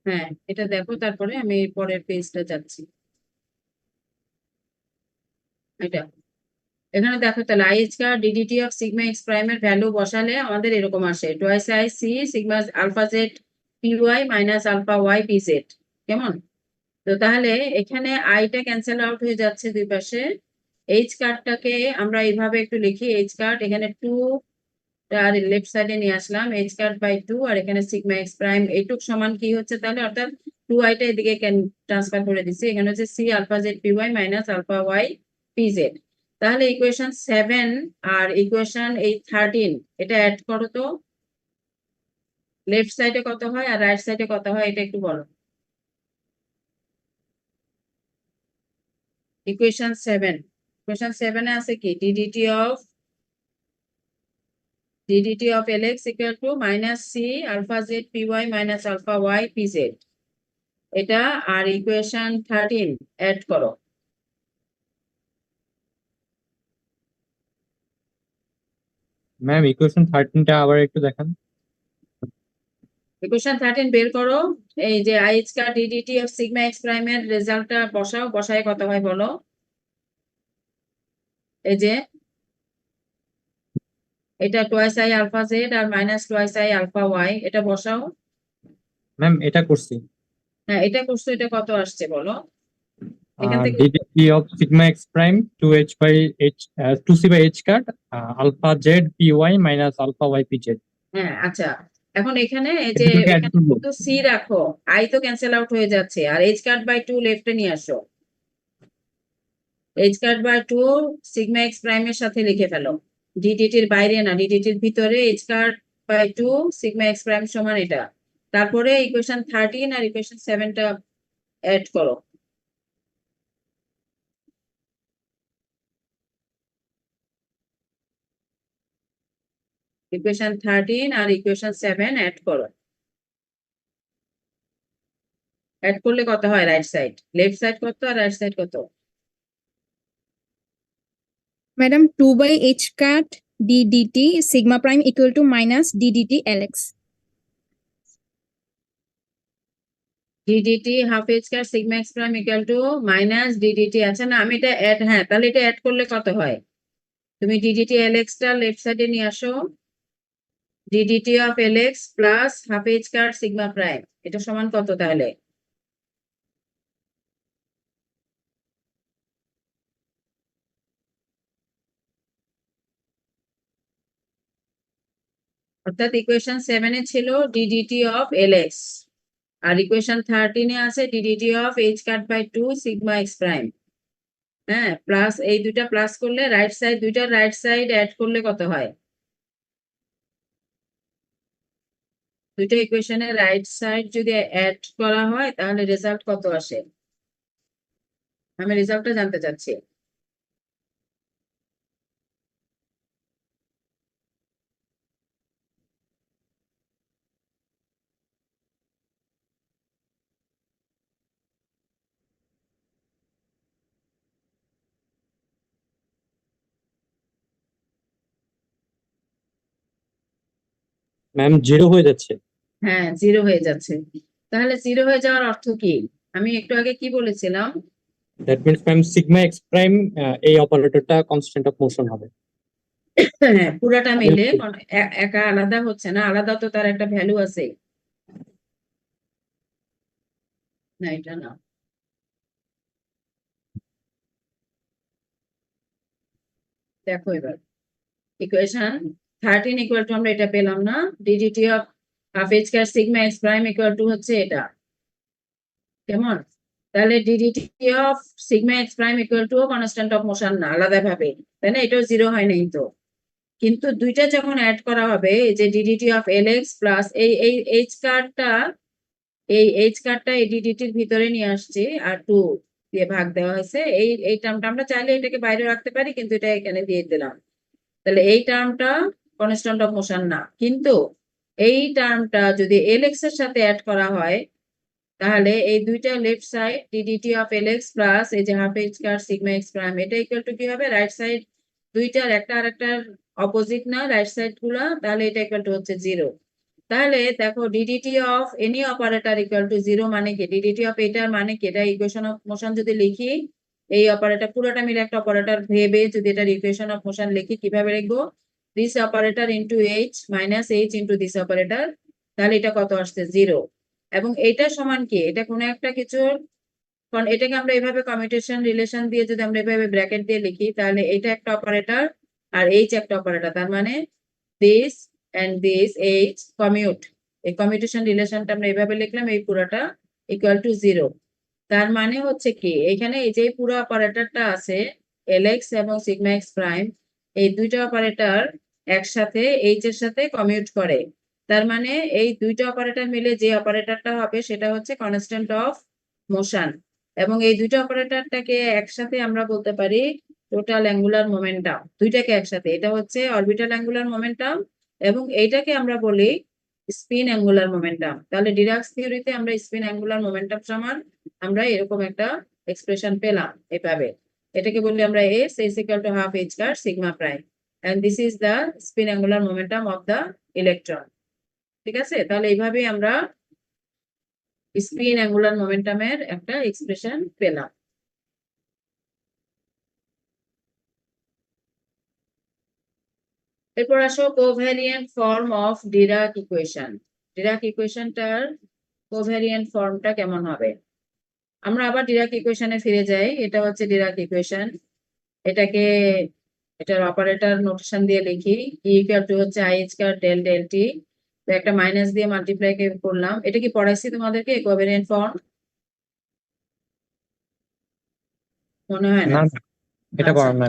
হ্যাঁ এটা দেখো, তারপরে আমি পরের পেজটা যাচ্ছি। এটা এখানে দেখো তাহলে I square DDT of sigma X প্রাইমের ভ্যালু বসালে আমাদের এরকম আসে twice I C sigma alpha Z P Y minus alpha Y P Z. কেমন? তো তাহলে এখানে আইটা ক্যান্সেল আউট হয়ে যাচ্ছে দুই পাশে। এইচ কার্ডটাকে আমরা এইভাবে একটু লিখি, এইচ কার্ড এখানে 2 আর লেফট সাইডে নিয়ে আসলাম, এইচ কার্ড বাই 2 আর এখানে সিগমা এক্স প্রাইম এইটুক সমান কি হচ্ছে তাহলে, অর্থাৎ 2 আইটা এদিকে ট্রান্সফার করে দিচ্ছি, এখানে হচ্ছে C alpha Z P Y minus alpha Y P Z. তাহলে ইকুয়েশন 7 আর ইকুয়েশন এই 13 এটা অ্যাড করো তো, লেফট সাইডে কত হয় আর রাইট সাইডে কত হয় এটা একটু বলো। ইকুয়েশন 7 এ আছে কি DDT of lx equal to minus C alpha Z P Y minus alpha Y P Z, এটা আর ইকুয়েশন 13 অ্যাড করো। ম্যাম ইকুয়েশন 13টা আবার একটু দেখান। ইকুয়েশন 13 বের করো, এই যে I square DDT of sigma X প্রাইমের রেজাল্টটা বসাও, বসায় কত হয় বলো। এই যে এটা টুয়াইস আই আলফা জেড আর minus twice I alpha Y, এটা বসাও। ম্যাম এটা করছি। হ্যাঁ এটা করছো, এটা কত আসছে বলো এখান থেকে। DDT of sigma X prime 2h by h 2c by h cut alpha Z P Y minus alpha Y P Z. হ্যাঁ আচ্ছা, এখন এখানে এই যে দুটোকে অ্যাড করব। শুধু সি রাখো, আই তো ক্যান্সেল আউট হয়ে যাচ্ছে, আর এইচ কাট বাই 2 লেফটে নিয়ে আসো। H cut by 2 sigma X প্রাইমের সাথে লিখে ফেলো, ডিডিটির বাইরে না, ডিডিটির ভিতরে H cut by 2 sigma X prime সমান এটা। তারপরে ইকুয়েশন 13 আর ইকুয়েশন 7টা অ্যাড করো। ইকুয়েশন 13 আর ইকুয়েশন 7 অ্যাড করো। অ্যাড করলে কত হয় রাইট সাইড, লেফট সাইড কত আর রাইট সাইড কত? Madam, 2 by h cat ddt sigma prime equal to minus ddt lx. DDT half H square sigma X prime equal to minus DDT, আচ্ছা না আমি এটা অ্যাড, হ্যাঁ তাহলে এটা অ্যাড করলে কত হয়, তুমি ডিডিটি এলএক্স টা লেফট সাইডে নিয়ে আসো, DDT of LX plus half H square sigma prime, এটা সমান কত তাহলে? অর্থাৎ ইকুয়েশন 7 এ ছিল ডিডিটি অফ এলএক্স আর ইকুয়েশন 13 এ আছে DDT of H cut by 2 sigma X prime. হ্যাঁ প্লাস এই দুইটা প্লাস করলে রাইট সাইড, দুইটা রাইট সাইড অ্যাড করলে কত হয়? দুইটা ইকুয়েশনের রাইট সাইড যদি অ্যাড করা হয় তাহলে রেজাল্ট কত আসে, আমি রেজাল্টটা জানতে চাচ্ছি। ম্যাম 0 হয়ে যাচ্ছে। হ্যাঁ 0 হয়ে যাচ্ছে, তাহলে 0 হয়ে যাওয়ার অর্থ কি? আমি একটু আগে কি বলেছিলাম? That means ma'am sigma X prime এই অপারেটরটা কনস্ট্যান্ট অফ মোশন হবে। হ্যাঁ পুরাটা মিলে একা আলাদা হচ্ছে না, আলাদা তো তার একটা ভ্যালু আছে। না এটা না, দেখো এবার ইকুয়েশন 13 ইকুয়াল টু আমরা এটা পেলাম না, DDT of half H square sigma X prime equal to হচ্ছে এটা। কেমন? তাহলে DDT of sigma X prime equal to constant of motion না, আলাদা ভাবে, তাই না? এটাও 0 হয় নাই তো, কিন্তু দুইটা যখন অ্যাড করা হবে, এই যে ডিডিটি অফ এলএক্স প্লাস এই এইচ কার্ডটা, এই ডিডিটির ভিতরে নিয়ে আসছি আর 2 দিয়ে ভাগ দেওয়া হয়েছে, এই টার্মটা আমরা চাইলে এটাকে বাইরে রাখতে পারি, কিন্তু এটা এখানে দিয়ে দিলাম। তাহলে এই টার্মটা কনস্ট্যান্ট অফ মোশন না, কিন্তু এই টার্মটা যদি lx এর সাথে অ্যাড করা হয় তাহলে এই দুইটা left side ddt of lx plus এই যে হাফ h কার সিগমা x প্রাইম এটা ইকুয়াল টু কি হবে রাইট সাইড দুইটার একটা আরেকটার অপোজিট না রাইট সাইড গুলা তাহলে এটা ইকুয়াল টু হচ্ছে 0 তাহলে দেখো ddt of any operator equal to 0 মানে কি ddt অফ এটার মানে কি এটা ইকুয়েশন অফ মোশন যদি লিখি এই অপারেটর পুরোটা মিলে একটা অপারেটর ভেবে যদি এটার ইকুয়েশন অফ মোশন লিখি কিভাবে লিখবো this operator into h minus h into this operator তাহলে এটা কত আসছে 0 এবং এটা সমান কি এটা কোনো একটা কিছুর কারণ এটাকে আমরা এভাবে কমিউটেশন রিলেশন দিয়ে যদি আমরা এভাবে ব্র্যাকেট দিয়ে লিখি তাহলে এটা একটা অপারেটর আর h একটা অপারেটর তার মানে this and this h commute এই কমিউটেশন রিলেশনটা আমরা এভাবে লিখলাম এই পুরোটা ইকুয়াল টু 0 তার মানে হচ্ছে কি এখানে এই যে পুরো অপারেটরটা আছে lx এবং সিগমা x প্রাইম এই দুইটা অপারেটর একসাথে h এর সাথে কমিউট করে তার মানে এই দুইটা অপারেটর মিলে যে অপারেটরটা হবে সেটা হচ্ছে কনস্ট্যান্ট অফ মোশন এবং এই দুইটা অপারেটরটাকে একসাথে আমরা বলতে পারি টোটাল অ্যাঙ্গুলার মোমেন্টাম দুইটাকে একসাথে এটা হচ্ছে অরবিটাল অ্যাঙ্গুলার মোমেন্টাম এবং এইটাকে আমরা বলি স্পিন অ্যাঙ্গুলার মোমেন্টাম তাহলে ডিরাক্স থিওরিতে আমরা স্পিন অ্যাঙ্গুলার মোমেন্টাম সমান আমরা এরকম একটা এক্সপ্রেশন পেলাম এভাবে এটাকে বলি আমরা s equal to half h car sigma prime and this is the spin angular momentum of the electron ঠিক আছে তাহলে এইভাবে আমরা স্পিন অ্যাঙ্গুলার মোমেন্টামের একটা এক্সপ্রেশন পেলাম এরপর আসো covariant form of Dirac equation Dirac ইকুয়েশনটার কোভ্যারিয়েন্ট ফর্মটা কেমন হবে আমরা আবার ডিরাক ইকুয়েশনে ফিরে যাই এটা হচ্ছে ডিরাক ইকুয়েশন এটাকে এটার অপারেটর নোটেশন দিয়ে লিখি ইকুয়াল টু হচ্ছে I H cut del del T তো একটা মাইনাস দিয়ে মাল্টিপ্লাই করলাম এটা কি পড়াইছি তোমাদেরকে কোভ্যারিয়েন্ট ফর্ম মনে হয় না না না, এটা আচ্ছা করার না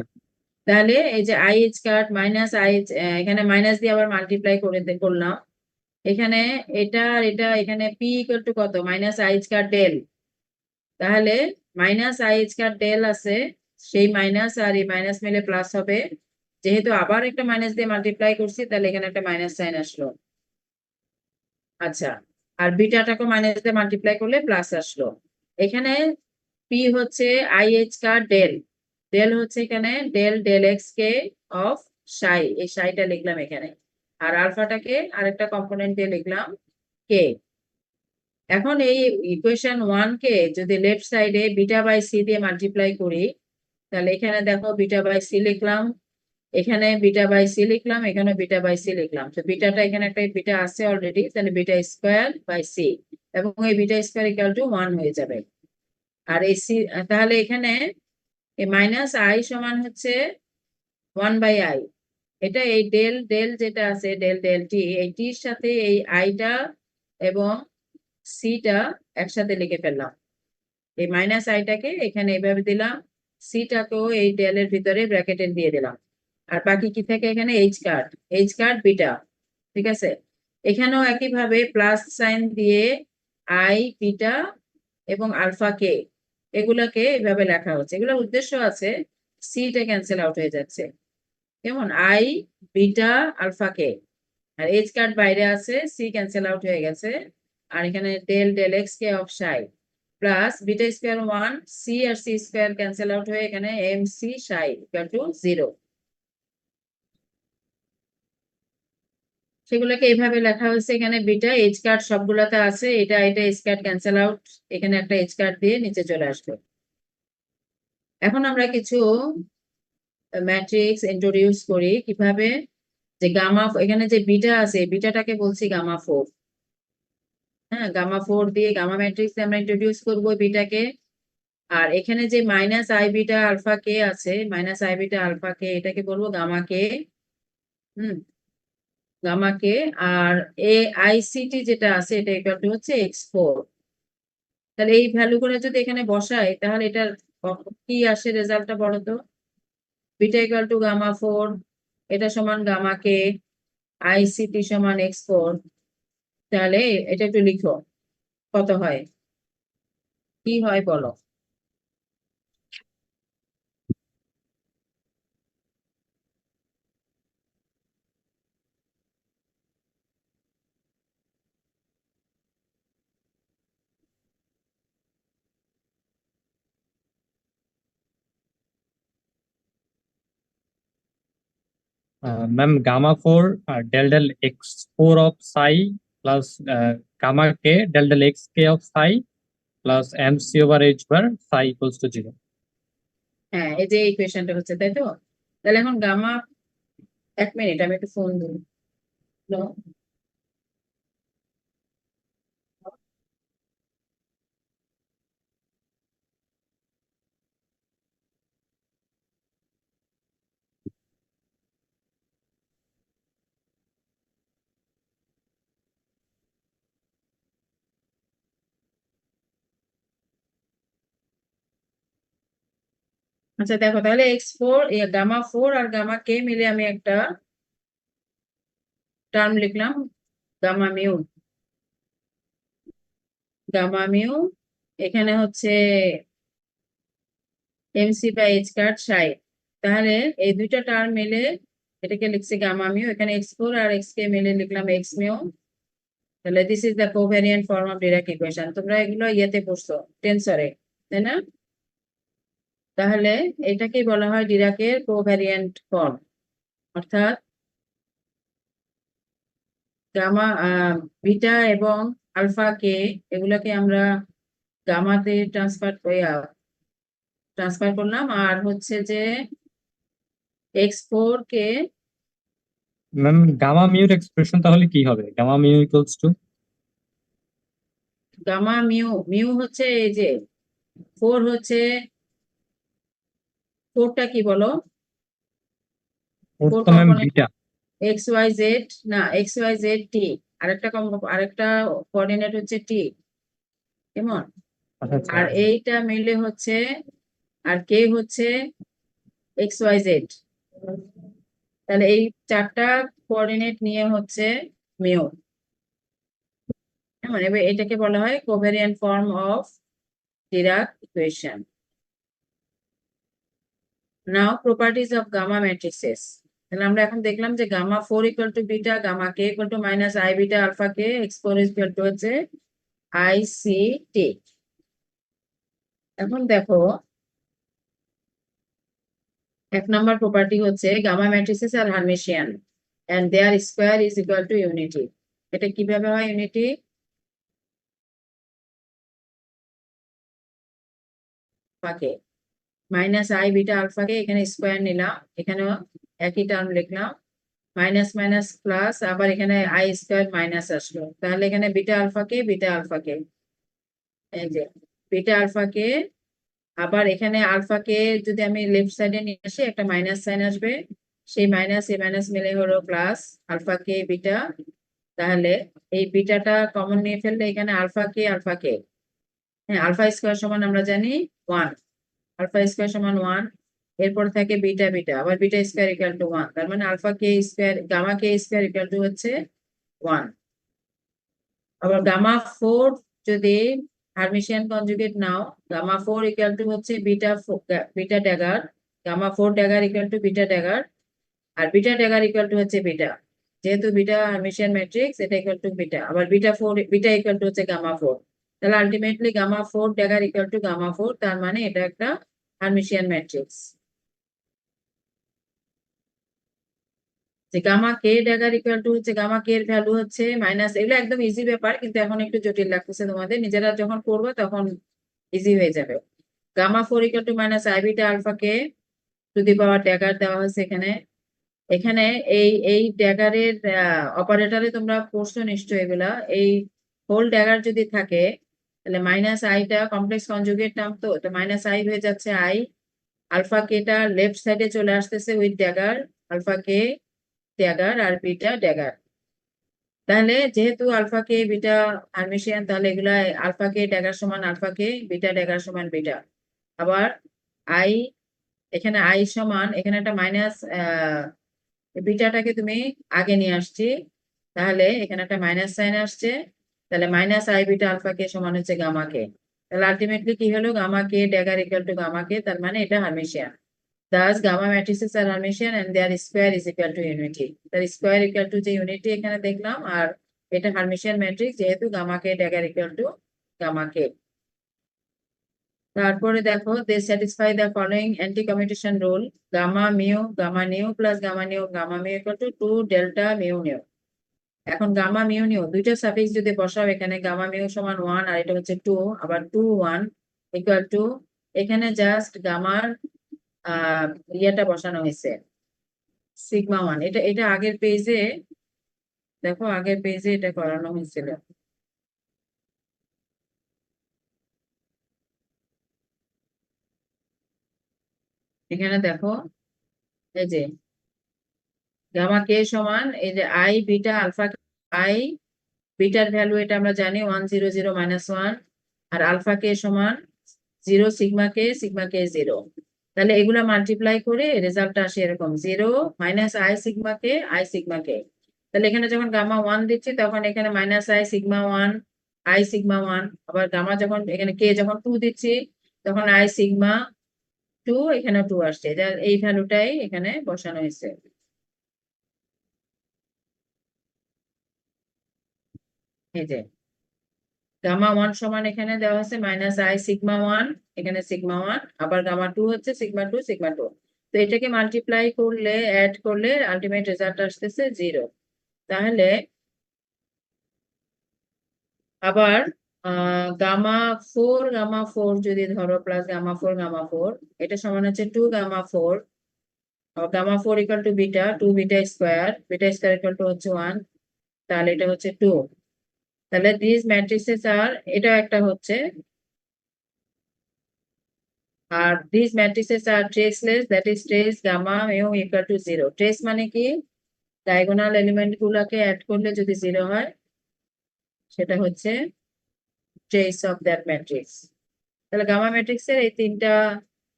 তাহলে এই যে I H card minus I এখানে মাইনাস দিয়ে আবার মাল্টিপ্লাই করলাম এখানে এটা আর এটা এখানে পি ইকুয়াল টু কত minus I H card del তাহলে minus I H card del আছে সেই মাইনাস আর এই মাইনাস মিলে প্লাস হবে যেহেতু আবার একটা মাইনাস দিয়ে মাল্টিপ্লাই করছি তাহলে এখানে একটা মাইনাস সাইন আসলো আচ্ছা আর বিটাটাকে মাইনাস দিয়ে মাল্টিপ্লাই করলে প্লাস আসলো এখানে পি হচ্ছে I H cut del del হচ্ছে এখানে ডেল ডেল এক্স কে অফ সাই এই সাইটা লিখলাম এখানে আর আলফাটাকে আরেকটা কম্পোনেন্ট দিয়ে লিখলাম কে এখন এই ইকুয়েশন 1 কে যদি লেফট সাইডে বিটা বাই সি দিয়ে মাল্টিপ্লাই করি তাহলে এখানে দেখো বিটা বাই সি লিখলাম এখানে বিটা বাই সি লিখলাম এখানে বিটা বাই সি লিখলাম তো বিটাটা এখানে একটা বিটা আছে অলরেডি তাহলে বিটা স্কোয়ার বাই সি এবং এই বিটা স্কোয়ার ইকুয়াল টু 1 হয়ে যাবে আর এই সি তাহলে এখানে এই মাইনাস আই সমান হচ্ছে 1 বাই আই এটা এই ডেল ডেল যেটা আছে ডেল ডেল টি এই টির সাথে এই আইটা এবং সিটা একসাথে লিখে ফেললাম এই মাইনাস আইটাকে এখানে এইভাবে দিলাম সিটাকেও এই ডেলের ভিতরে ব্র্যাকেটে দিয়ে দিলাম আর বাকি কি থাকে এখানে এইচ কার্ড বিটা ঠিক আছে এখানেও একইভাবে প্লাস সাইন দিয়ে আই বিটা এবং আলফা কে এগুলাকে এভাবে লেখা হচ্ছে এগুলোর উদ্দেশ্য আছে সিটা ক্যান্সেল আউট হয়ে যাচ্ছে কেমন আই বিটা আলফা কে আর এইচ কার্ড বাইরে আছে সি ক্যান্সেল আউট হয়ে গেছে আর এখানে ডেল ডেল এক্স কে of psi plus beta square 1 C আর সি স্কোয়ার ক্যান্সেল আউট হয়ে এখানে M C psi equal to 0 সেগুলোকে এইভাবে লেখা হয়েছে এখানে বিটা এইচ কার্ড সবগুলাতে আছে এটা এটা এইচ কার্ড ক্যান্সেল আউট এখানে একটা এইচ কার্ড দিয়ে নিচে চলে আসবে এখন আমরা কিছু ম্যাট্রিক্স ইন্ট্রোডিউস করি কিভাবে যে গামা এখানে যে বিটা আছে বিটাটাকে বলছি গামা 4 হ্যাঁ গামা 4 দিয়ে গামা ম্যাট্রিক্স আমরা ইন্ট্রোডিউস করব বিটাকে আর এখানে যে মাইনাস আই বিটা আলফা কে আছে মাইনাস আই বিটা আলফা কে এটাকে বলবো গামা কে হুম গামা কে আর এ আইসিটি যেটা আছে এটা ইকুয়াল টু হচ্ছে x4 তাহলে এই ভ্যালু করে যদি এখানে বসাই তাহলে এটার কি আসে রেজাল্টটা বলো তো বিটা ইকুয়াল টু গামা 4 এটা সমান গামা কে আইসিটি সমান x4 তাহলে এটা একটু লিখো কত হয় কি হয় বলো ma'am gamma 4 del del x4 of psi plus gamma k del del xk of psi plus mc over h bar psi equals to 0. হ্যাঁ, এই যে এই ইকুয়েশনটা হচ্ছে, তাই তো? তাহলে এখন গামা, 1 মিনিট আমি একটু ফোন দিই। হ্যালো? আচ্ছা দেখো, তাহলে x4 গামা 4 আর গামা কে মিলে আমি একটা টার্ম লিখলাম, গামা মিউ। গামা মিউ এখানে হচ্ছে এমসি বা এইচ কার্ড সাই। তাহলে এই দুইটা টার্ম মিলে এটাকে লিখছি গামা মিউ, এখানে x4 আর xk মিলে লিখলাম এক্স মিউ। তাহলে this is the covariant form of Dirac equation. তোমরা এগুলো ইয়েতে পড়ছো, টেনসরে, তাই না? তাহলে এটাকেই বলা হয় ডিরাকের কোভ্যারিয়েন্ট ফর্ম। অর্থাৎ গামা, বিটা এবং আলফা কে এগুলোকে আমরা গামাতে ট্রান্সফার করলাম, আর হচ্ছে যে x4 কে ম্যাম গামা মিউর এক্সপ্রেশন তাহলে কি হবে? Gamma mu equals to gamma mu, mu হচ্ছে এই যে 4 হচ্ছে, 4টা কি বলো? 4 তো ma'am component beta. X y z, না এক্স ওয়াই জেড টি, আরেকটা কোঅর্ডিনেট হচ্ছে টি, কেমন? আচ্ছা আচ্ছা আর এইটা মিলে হচ্ছে, আর কে হচ্ছে এক্স ওয়াই জেড। তাহলে এই 4টা কোঅর্ডিনেট নিয়ে হচ্ছে মিউ। কেমন? এবার এটাকে বলা হয় covariant form of Dirac equation. Now properties of gamma matrices. তাহলে আমরা এখন দেখলাম যে gamma 4 equal to beta, gamma K equal to minus I beta alpha K, x4 equal to হচ্ছে আই সি টি। এখন দেখো 1 নম্বর প্রপার্টি হচ্ছে gamma matrices are hermitian and their square is equal to unity. এটা কিভাবে হয় unity? ফাঁকে minus I beta আলফাকে এখানে স্কোয়ার নিলাম, এখানেও একই টার্ম লিখলাম, মাইনাস মাইনাস প্লাস, আবার এখানে আই স্কোয়ার মাইনাস আসলো। তাহলে এখানে বিটা আলফাকে এই যে বিটা আলফাকে, আবার এখানে আলফাকে যদি আমি লেফট সাইডে নিয়ে আসি একটা মাইনাস সাইন আসবে, সেই মাইনাস এ মাইনাস মিলে হলো প্লাস আলফাকে বিটা। তাহলে এই বিটাটা কমন নিয়ে ফেললে এখানে আলফাকে, হ্যাঁ আলফা স্কোয়ার সমান আমরা জানি 1, আলফা স্কোয়ার সমান 1। এরপর থাকে বিটা বিটা, আবার বিটা স্কোয়ার ইকুয়াল টু 1, তার মানে alpha K square gamma K square equal to হচ্ছে 1। আবার গামা 4 যদি হার্মিশিয়ান কনজুগেট নাও, গামা 4 ইকুয়াল টু হচ্ছে beta dagger, gamma 4 dagger equal to beta dagger, আর বিটা ড্যাগার ইকুয়াল টু হচ্ছে বিটা। যেহেতু বিটা হার্মিশিয়ান ম্যাট্রিক্স, এটা ইকুয়াল টু বিটা, আবার বিটা ইকুয়াল টু হচ্ছে গামা 4। তাহলে ultimately gamma 4 dagger equal to gamma 4, তার মানে এটা একটা হার্মিশিয়ান ম্যাট্রিক্স। যে gamma K dagger equal to হচ্ছে, গামা কে এর ভ্যালু হচ্ছে মাইনাস, এগুলো একদম ইজি ব্যাপার, কিন্তু এখন একটু জটিল লাগতেছে তোমাদের, নিজেরা যখন করবে তখন ইজি হয়ে যাবে। Gamma 4 equal to minus I beta alpha k to the power dagger দেওয়া হয়েছে এখানে। এখানে এই ড্যাগারের অপারেটরে তোমরা পড়ছো নিশ্চয়ই এগুলা। এই হোল ড্যাগার যদি থাকে তাহলে মাইনাস আইটা কমপ্লেক্স কনজুগেট টার্ম, তো মাইনাস আই হয়ে যাচ্ছে আই, আলফা কেটা লেফট সাইডে চলে আসতেছে with dagger, alpha k dagger আর বিটা ড্যাগার। তাহলে যেহেতু আলফা কে বিটা হার্মিশিয়ান, তাহলে এগুলা আলফা কে ড্যাগার সমান আলফা কে, বিটা ড্যাগার সমান বিটা। আবার আই, এখানে আই সমান, এখানে একটা মাইনাস, বিটাটাকে তুমি আগে নিয়ে আসছি, তাহলে এখানে একটা মাইনাস সাইন আসছে, তাহলে minus I beta alpha K সমান হচ্ছে গামা কে। তাহলে আলটিমেটলি কি হলো, gamma K dagger equal to gamma K, তার মানে এটা hermitian. Thus, gamma matrices are Hermitian and their square is equal to unity. তার স্কোয়ার ইকুয়াল টু যে ইউনিটি এখানে দেখলাম, আর এটা হার্মিশিয়ান ম্যাট্রিক্স যেহেতু gamma K dagger equal to gamma K. তারপরে দেখো they satisfy the following anti commutation rule gamma mu gamma nu plus gamma nu gamma mu equal to 2 delta mu nu. এখন gamma mu nu দুইটা suffix যদি বসাও এখানে gamma mu সমান 1 আর এটা হচ্ছে 2 আবার 2 1 ইকুয়াল টু এখানে জাস্ট গামার ইয়েটা বসানো হয়েছে সিগমা 1। এটা আগের পেজে দেখো, আগের পেজে এটা করানো হয়েছিল। এখানে দেখো এই যে গামা কে সমান এই যে আই বিটা আলফা আই বিটার ভ্যালু এটা আমরা জানি 1 0 0 -1 আর আলফা কে সমান 0 সিগমা কে 0। তাহলে এগুলা মাল্টিপ্লাই করে রেজাল্টটা আসে এরকম 0 আই সিগমা কে। তাহলে এখানে যখন গামা 1 দিচ্ছি তখন এখানে আই সিগমা 1 আবার গামা যখন এখানে কে যখন 2 দিচ্ছি তখন আই সিগমা 2 এখানে 2 আসছে, যার এই ভ্যালুটাই এখানে বসানো হয়েছে। এই যে গামা 1 সমান এখানে দেওয়া আছে আই সিগমা 1 এখানে সিগমা 1 আবার গামা 2 হচ্ছে সিগমা 2। তো এটাকে মাল্টিপ্লাই করলে অ্যাড করলে আলটিমেট রেজাল্ট আসতেছে 0। তাহলে আবার গামা 4 যদি ধরো প্লাস গামা 4 এটা সমান হচ্ছে 2 gamma 4 gamma 4 equal to beta 2 beta square equal to হচ্ছে 1। তাহলে এটা হচ্ছে 2। তাহলে দিস ম্যাট্রিসেস আর এটা একটা হচ্ছে আর this matrices are traceless, that is trace gamma mu equal to 0। Trace মানে কি ডায়াগোনাল এলিমেন্ট গুলাকে অ্যাড করলে যদি 0 হয় সেটা হচ্ছে ট্রেস অফ দ্যাট ম্যাট্রিক্স। তাহলে গামা ম্যাট্রিক্সের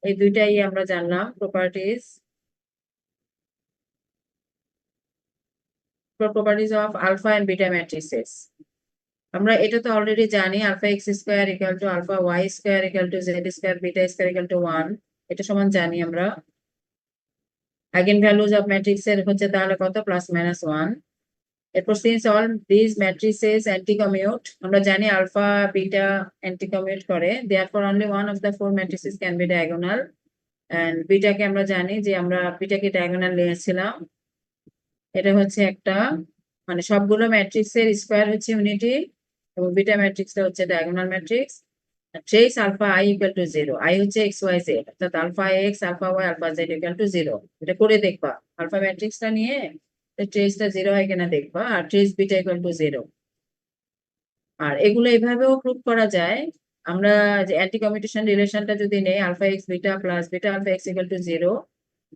এই দুইটাই আমরা জানলাম properties of alpha and beta matrices। আমরা এটা তো অলরেডি জানি alpha x square equal to alpha y square equal to z square beta square equal to 1। এটা সমান জানি আমরা। আইগেন ভ্যালুজ অফ ম্যাট্রিক্স এর হচ্ছে তাহলে কত +-1। এরপর since all this matrices anticommute, আমরা জানি আলফা বিটা অ্যান্টিকমিউট করে, therefore only one of the four matrices can be diagonal. And বিটাকে আমরা জানি যে আমরা বিটাকে ডায়াগোনাল নিয়েছিলাম। এটা হচ্ছে একটা মানে সবগুলো ম্যাট্রিক্সের স্কোয়ার হচ্ছে ইউনিটি এবং বিটা ম্যাট্রিক্সটা হচ্ছে diagonal matrix. Trace alpha i equal to 0, i হচ্ছে এক্স ওয়াই জেড অর্থাৎ alpha x alpha Y alpha z equal to 0। এটা করে দেখবা আলফা ম্যাট্রিক্সটা নিয়ে ট্রেসটা 0 হয় কিনা দেখবা, আর ট্রেস বিটা ইকুয়াল টু 0। আর এগুলো এভাবেও প্রুভ করা যায়। আমরা যে অ্যান্টি কমিউটেশন রিলেশনটা যদি নেই alpha x beta plus beta alpha x equal to 0,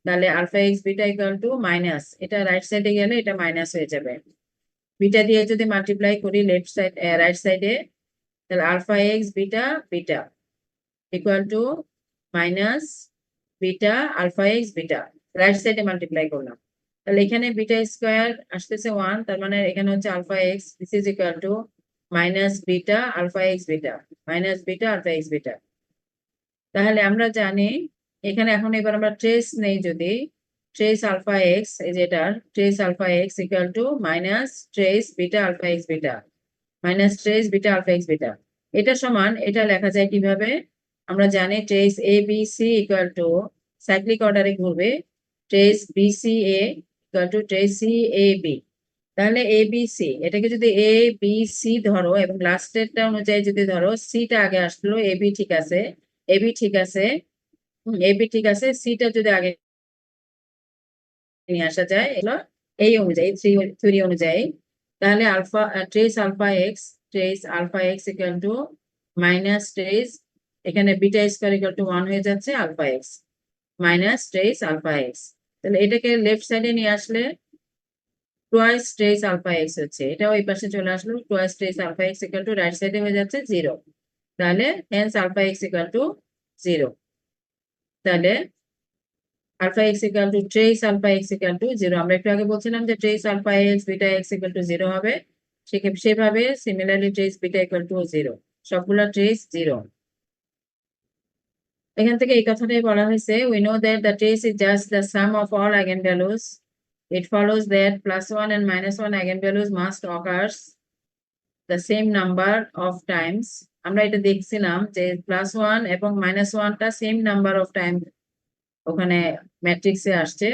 তাহলে alpha x beta equal to minus, এটা রাইট সাইডে গেলে এটা মাইনাস হয়ে যাবে। বিটা দিয়ে যদি মাল্টিপ্লাই করি লেফট সাইড রাইট সাইডে, তাহলে alpha x beta beta equal to minus beta alpha x beta right সাইডে মাল্টিপ্লাই করলাম। তাহলে এখানে বিটা স্কোয়ার আসতেছে 1, তার মানে এখানে হচ্ছে alpha x this is equal to minus beta alpha x beta alpha x beta. তাহলে আমরা জানি এখানে এখন এবার আমরা ট্রেস নেই, যদি ট্রেস আলফা এক্স এই যেটা trace alpha x equal to minus trace beta alpha x beta এটা সমান, এটা লেখা যায় কিভাবে আমরা জানি trace A B C equal to cyclic অর্ডারে ঘুরবে trace B C A equal to trace C A B. তাহলে এ বি সি এটাকে যদি এ বি সি ধরো এবং লাস্টেরটা অনুযায়ী যদি ধরো সিটা আগে আসলো এ বি ঠিক আছে সিটা যদি আগে নিয়ে আসা যায় এগুলো এই অনুযায়ী থিওরি অনুযায়ী, তাহলে alpha trace alpha x equal to minus trace এখানে বিটা স্কোয়ার ইকুয়াল টু 1 হয়ে যাচ্ছে alpha x minus trace alpha x. তাহলে এটাকে লেফট সাইডে নিয়ে আসলে টুয়াইস ট্রেস আলফা এক্স হচ্ছে, এটাও এই পাশে চলে আসলো twice trace alpha x equal to right সাইডে হয়ে যাচ্ছে 0। তাহলে hence alpha x equal to 0। তাহলে alpha x equal to trace alpha x equal to 0। আমরা একটু আগে বলছিলাম যে trace alpha x beta x equal to 0 হবে, সেভাবে similarly trace beta equal to 0, সবগুলা ট্রেস 0। এখান থেকে এই কথাটাই বলা হয়েছে we know that the trace is just the sum of all eigenvalues. It follows that +1 and -1 eigenvalues must occurs the same number of times, আমরা এটা দেখছিলাম যে +1 এবং -1টা সেম নাম্বার অফ টাইম ওখানে ম্যাট্রিক্সে আসছে।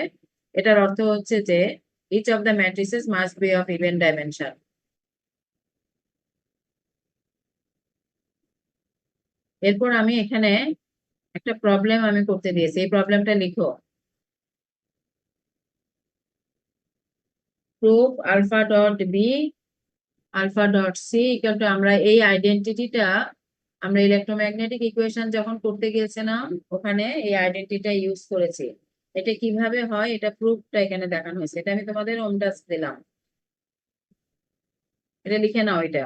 এটার অর্থ হচ্ছে যে each of the matrices must be of even dimension. এরপর আমি এখানে একটা প্রবলেম আমি করতে দিয়েছি, এই প্রবলেমটা লিখো। Prove alpha dot B alpha dot C equal to, আমরা এই আইডেন্টিটিটা আমরা ইলেকট্রোম্যাগনেটিক ইকুয়েশন যখন করতে গিয়েছিলাম ওখানে এই আইডেন্টিটিটা ইউজ করেছি। এটা কিভাবে হয় এটা প্রুফটা এখানে দেখানো হয়েছে, এটা আমি তোমাদের হোম টাস্ক দিলাম, এটা লিখে নাও। এটা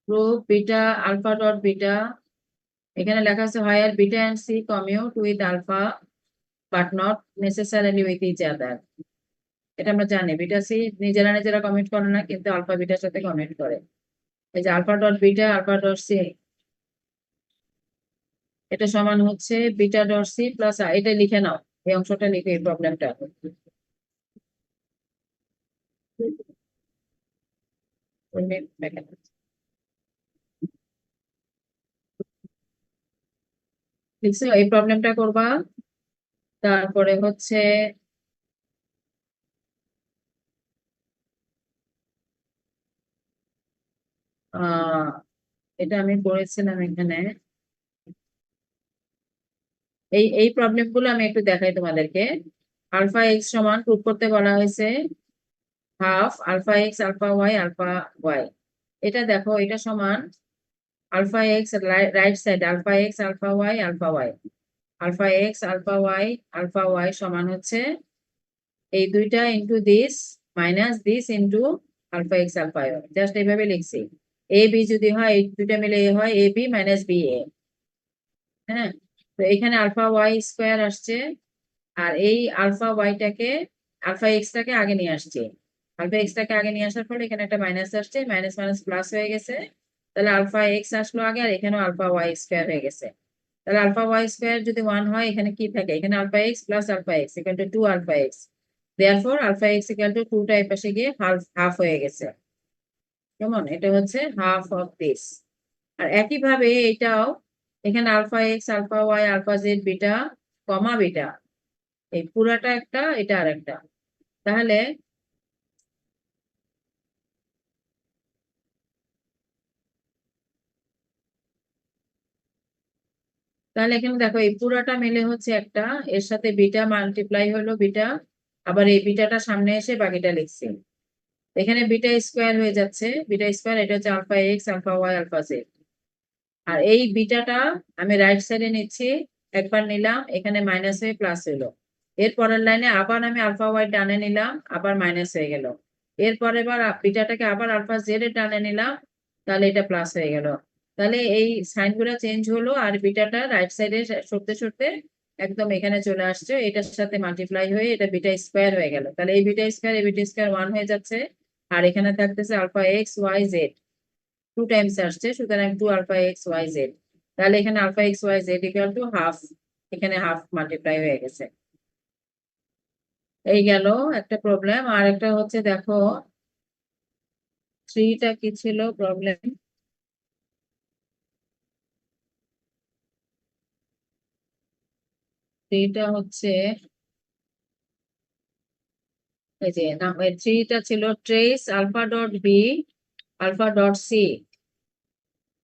proof beta alpha dot beta, এখানে লেখা আছে where beta and C commute with alpha but not necessarily with each other. এটা আমরা জানি বিটা সি নিজেরা নিজেরা কমিউট করে না, কিন্তু আলফা বিটার সাথে কমিউট করে। এই যে alpha dot beta alpha dot C, এটা সমান হচ্ছে বিটা ডট সি প্লাস, এটা লিখে নাও, এই অংশটা লিখে এই প্রবলেমটা। লিখছো, এই প্রবলেমটা করবা। তারপরে হচ্ছে এটা আমি করেছিলাম এখানে। এই প্রবলেম গুলো আমি একটু দেখাই তোমাদেরকে। আলফা এক্স সমান প্রুভ করতে বলা হয়েছে half alpha x alpha Y alpha Y. এটা দেখো, এটা সমান alpha x right side alpha x alpha Y alpha Y, alpha x alpha Y সমান হচ্ছে এই দুইটা into this minus this into alpha x alpha y. Just এইভাবে লিখছি। এ বি যদি হয় এই দুইটা মিলে এ হয় A B minus B A. হ্যাঁ, তো এখানে আলফা ওয়াই স্কোয়ার আসছে, আর এই আলফা ওয়াইটাকে আলফা এক্সটাকে আগে নিয়ে আসছে। আলফা এক্সটাকে আগে নিয়ে আসার ফলে এখানে একটা মাইনাস আসছে, মাইনাস মাইনাস প্লাস হয়ে গেছে। তাহলে আলফা এক্স আসলো আগে, আর এখানেও আলফা ওয়াই স্কোয়ার হয়ে গেছে। তাহলে আলফা ওয়াই স্কোয়ার যদি 1 হয় এখানে কি থাকে, এখানে alpha x plus alpha x equal to 2 alpha x. Therefore alpha x equal to 2টা এই পাশে গিয়ে হাফ হয়ে গেছে। কেমন, এটা হচ্ছে হাফ অফ দিস। আর একইভাবে এটাও এখানে alpha x alpha Y alpha z beta comma beta, এই পুরাটা একটা এটা আর একটা। তাহলে তাহলে এখানে দেখো এই পুরাটা মিলে হচ্ছে একটা, এর সাথে বিটা মাল্টিপ্লাই হলো বিটা, আবার এই বিটাটা সামনে এসে বাকিটা লিখছি। এখানে বিটা স্কোয়ার হয়ে যাচ্ছে, বিটা স্কোয়ার এটা হচ্ছে alpha x alpha Y alpha Z. আর এই বিটাটা আমি রাইট সাইডে নিচ্ছি, একবার নিলাম এখানে মাইনাস হয়ে প্লাস হলো। এর পরের লাইনে আবার আমি আলফা ওয়াই ডানে নিলাম, আবার মাইনাস হয়ে গেল। এরপর এবার বিটাটাকে আবার আলফা জেড এর ডানে নিলাম, তাহলে এটা প্লাস হয়ে গেল। তাহলে এই সাইন গুলো চেঞ্জ হলো, আর বিটাটা রাইট সাইডে সরতে সরতে একদম এখানে চলে আসছে, এটার সাথে মাল্টিপ্লাই হয়ে এটা বিটা স্কোয়ার হয়ে গেল। তাহলে এই বিটা স্কোয়ার 1 হয়ে যাচ্ছে, আর এখানে থাকতেছে alpha x y z 2 times আসছে, সুতরাং 2 আলফা এক্স ওয়াই জেড। তাহলে এখানে alpha x y z equal to half, এখানে হাফ মাল্টিপ্লাই হয়ে গেছে। এই গেল একটা প্রবলেম। আর একটা হচ্ছে দেখো 3টা কি ছিল প্রবলেম, থ্রিটা হচ্ছে এই যে 3টা ছিল trace alpha dot B alpha dot C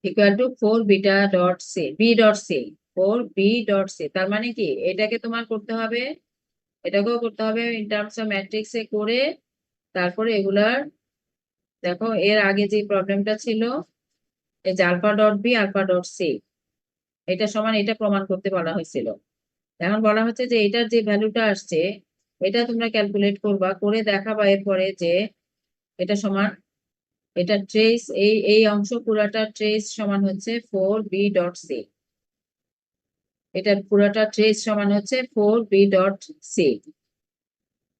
equal to 4 beta dot C B dot C 4 B dot C. তার মানে কি এটাকে তোমার করতে হবে, এটাকেও করতে হবে ইন টার্মস অফ ম্যাট্রিক্সে করে, তারপরে এগুলার দেখো এর আগে যে প্রবলেমটা ছিল এই যে alpha dot B alpha dot C এটা সমান, এটা প্রমাণ করতে বলা হয়েছিল। এখন বলা হচ্ছে যে এটার যে ভ্যালুটা আসছে এটা তোমরা ক্যালকুলেট করবা, করে দেখাবা এরপরে যে এটা সমান, এটা ট্রেস এই অংশ পুরাটা ট্রেস সমান হচ্ছে 4 বি ডট সি, এটা পুরাটা ট্রেস সমান হচ্ছে 4 বি ডট সি।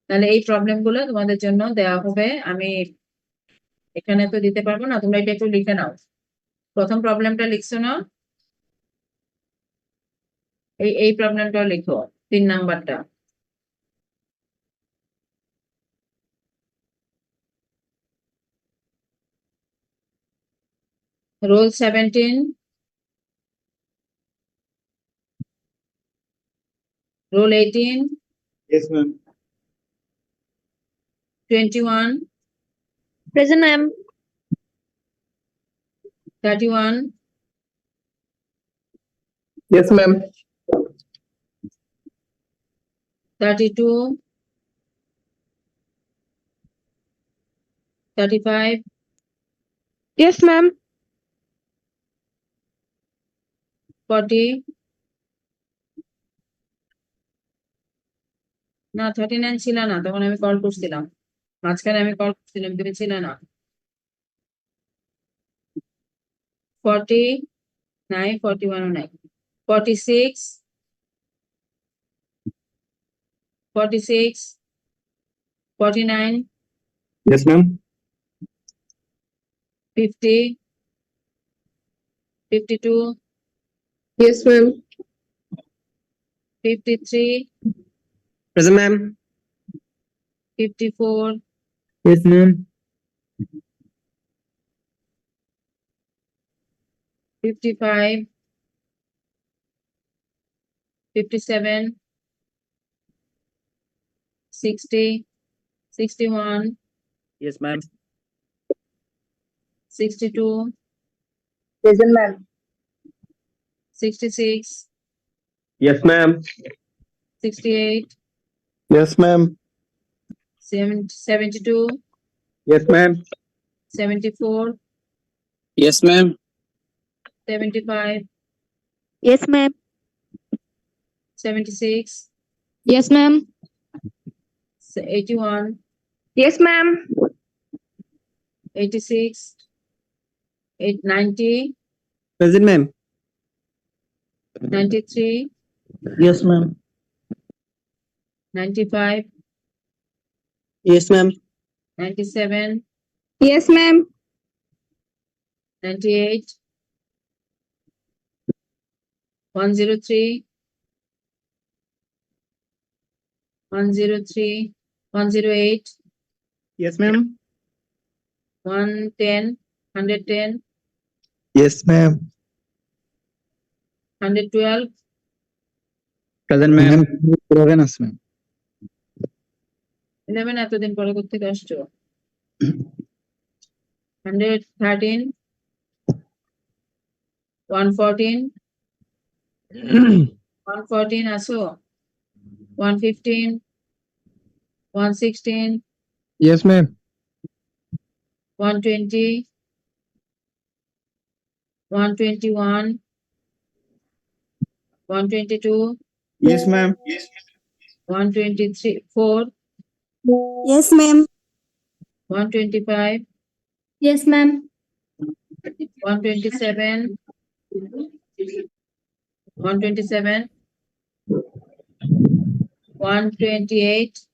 তাহলে এই প্রবলেম গুলো তোমাদের জন্য দেওয়া হবে, আমি এখানে তো দিতে পারবো না, তোমরা এটা একটু লিখে নাও। প্রথম প্রবলেমটা লিখছো না, এই প্রবলেমটা লিখো 3 নাম্বারটা। Roll 17. Roll 18. Yes, ma'am. 21. Present, ma'am. 31. Yes, ma'am. 32. 35. Yes, ma'am. 40. না 39 ছিল না, তখন আমি কল করছিলাম, মাঝখানে আমি কল করছিলাম, তুমি ছিলে না। 40 নাই, 41 নাই, 46. 46. 49. Yes, ma'am. 50. 52. Yes, ma'am. 53. Present, ma'am. 54. Yes, ma'am. 55. 57. 60. 61. Yes, ma'am. 62. Present, ma'am. 66. Yes, ma'am. 68. Yes, ma'am. 72. Yes, ma'am. 74. Yes, ma'am. 75. Yes, ma'am. 76. Yes, ma'am. 81. Yes, ma'am. 86. 90. Present, ma'am. 93. Yes, ma'am. 95. Yes, ma'am. 97. Yes, ma'am. 98. 103. 103. 108. Yes, ma'am. 110. 110. Yes, ma'am. 112. Present, ma'am. 11, yes, ma'am. 11 এতদিন পরে কোথেকে আসছো? 113. 114. 114 আসো? 115. 116. Yes, ma'am. 120. 121. 122. Yes, ma'am. 123. 4. Yes, ma'am. 125. Yes, ma'am. 127. 127. 128.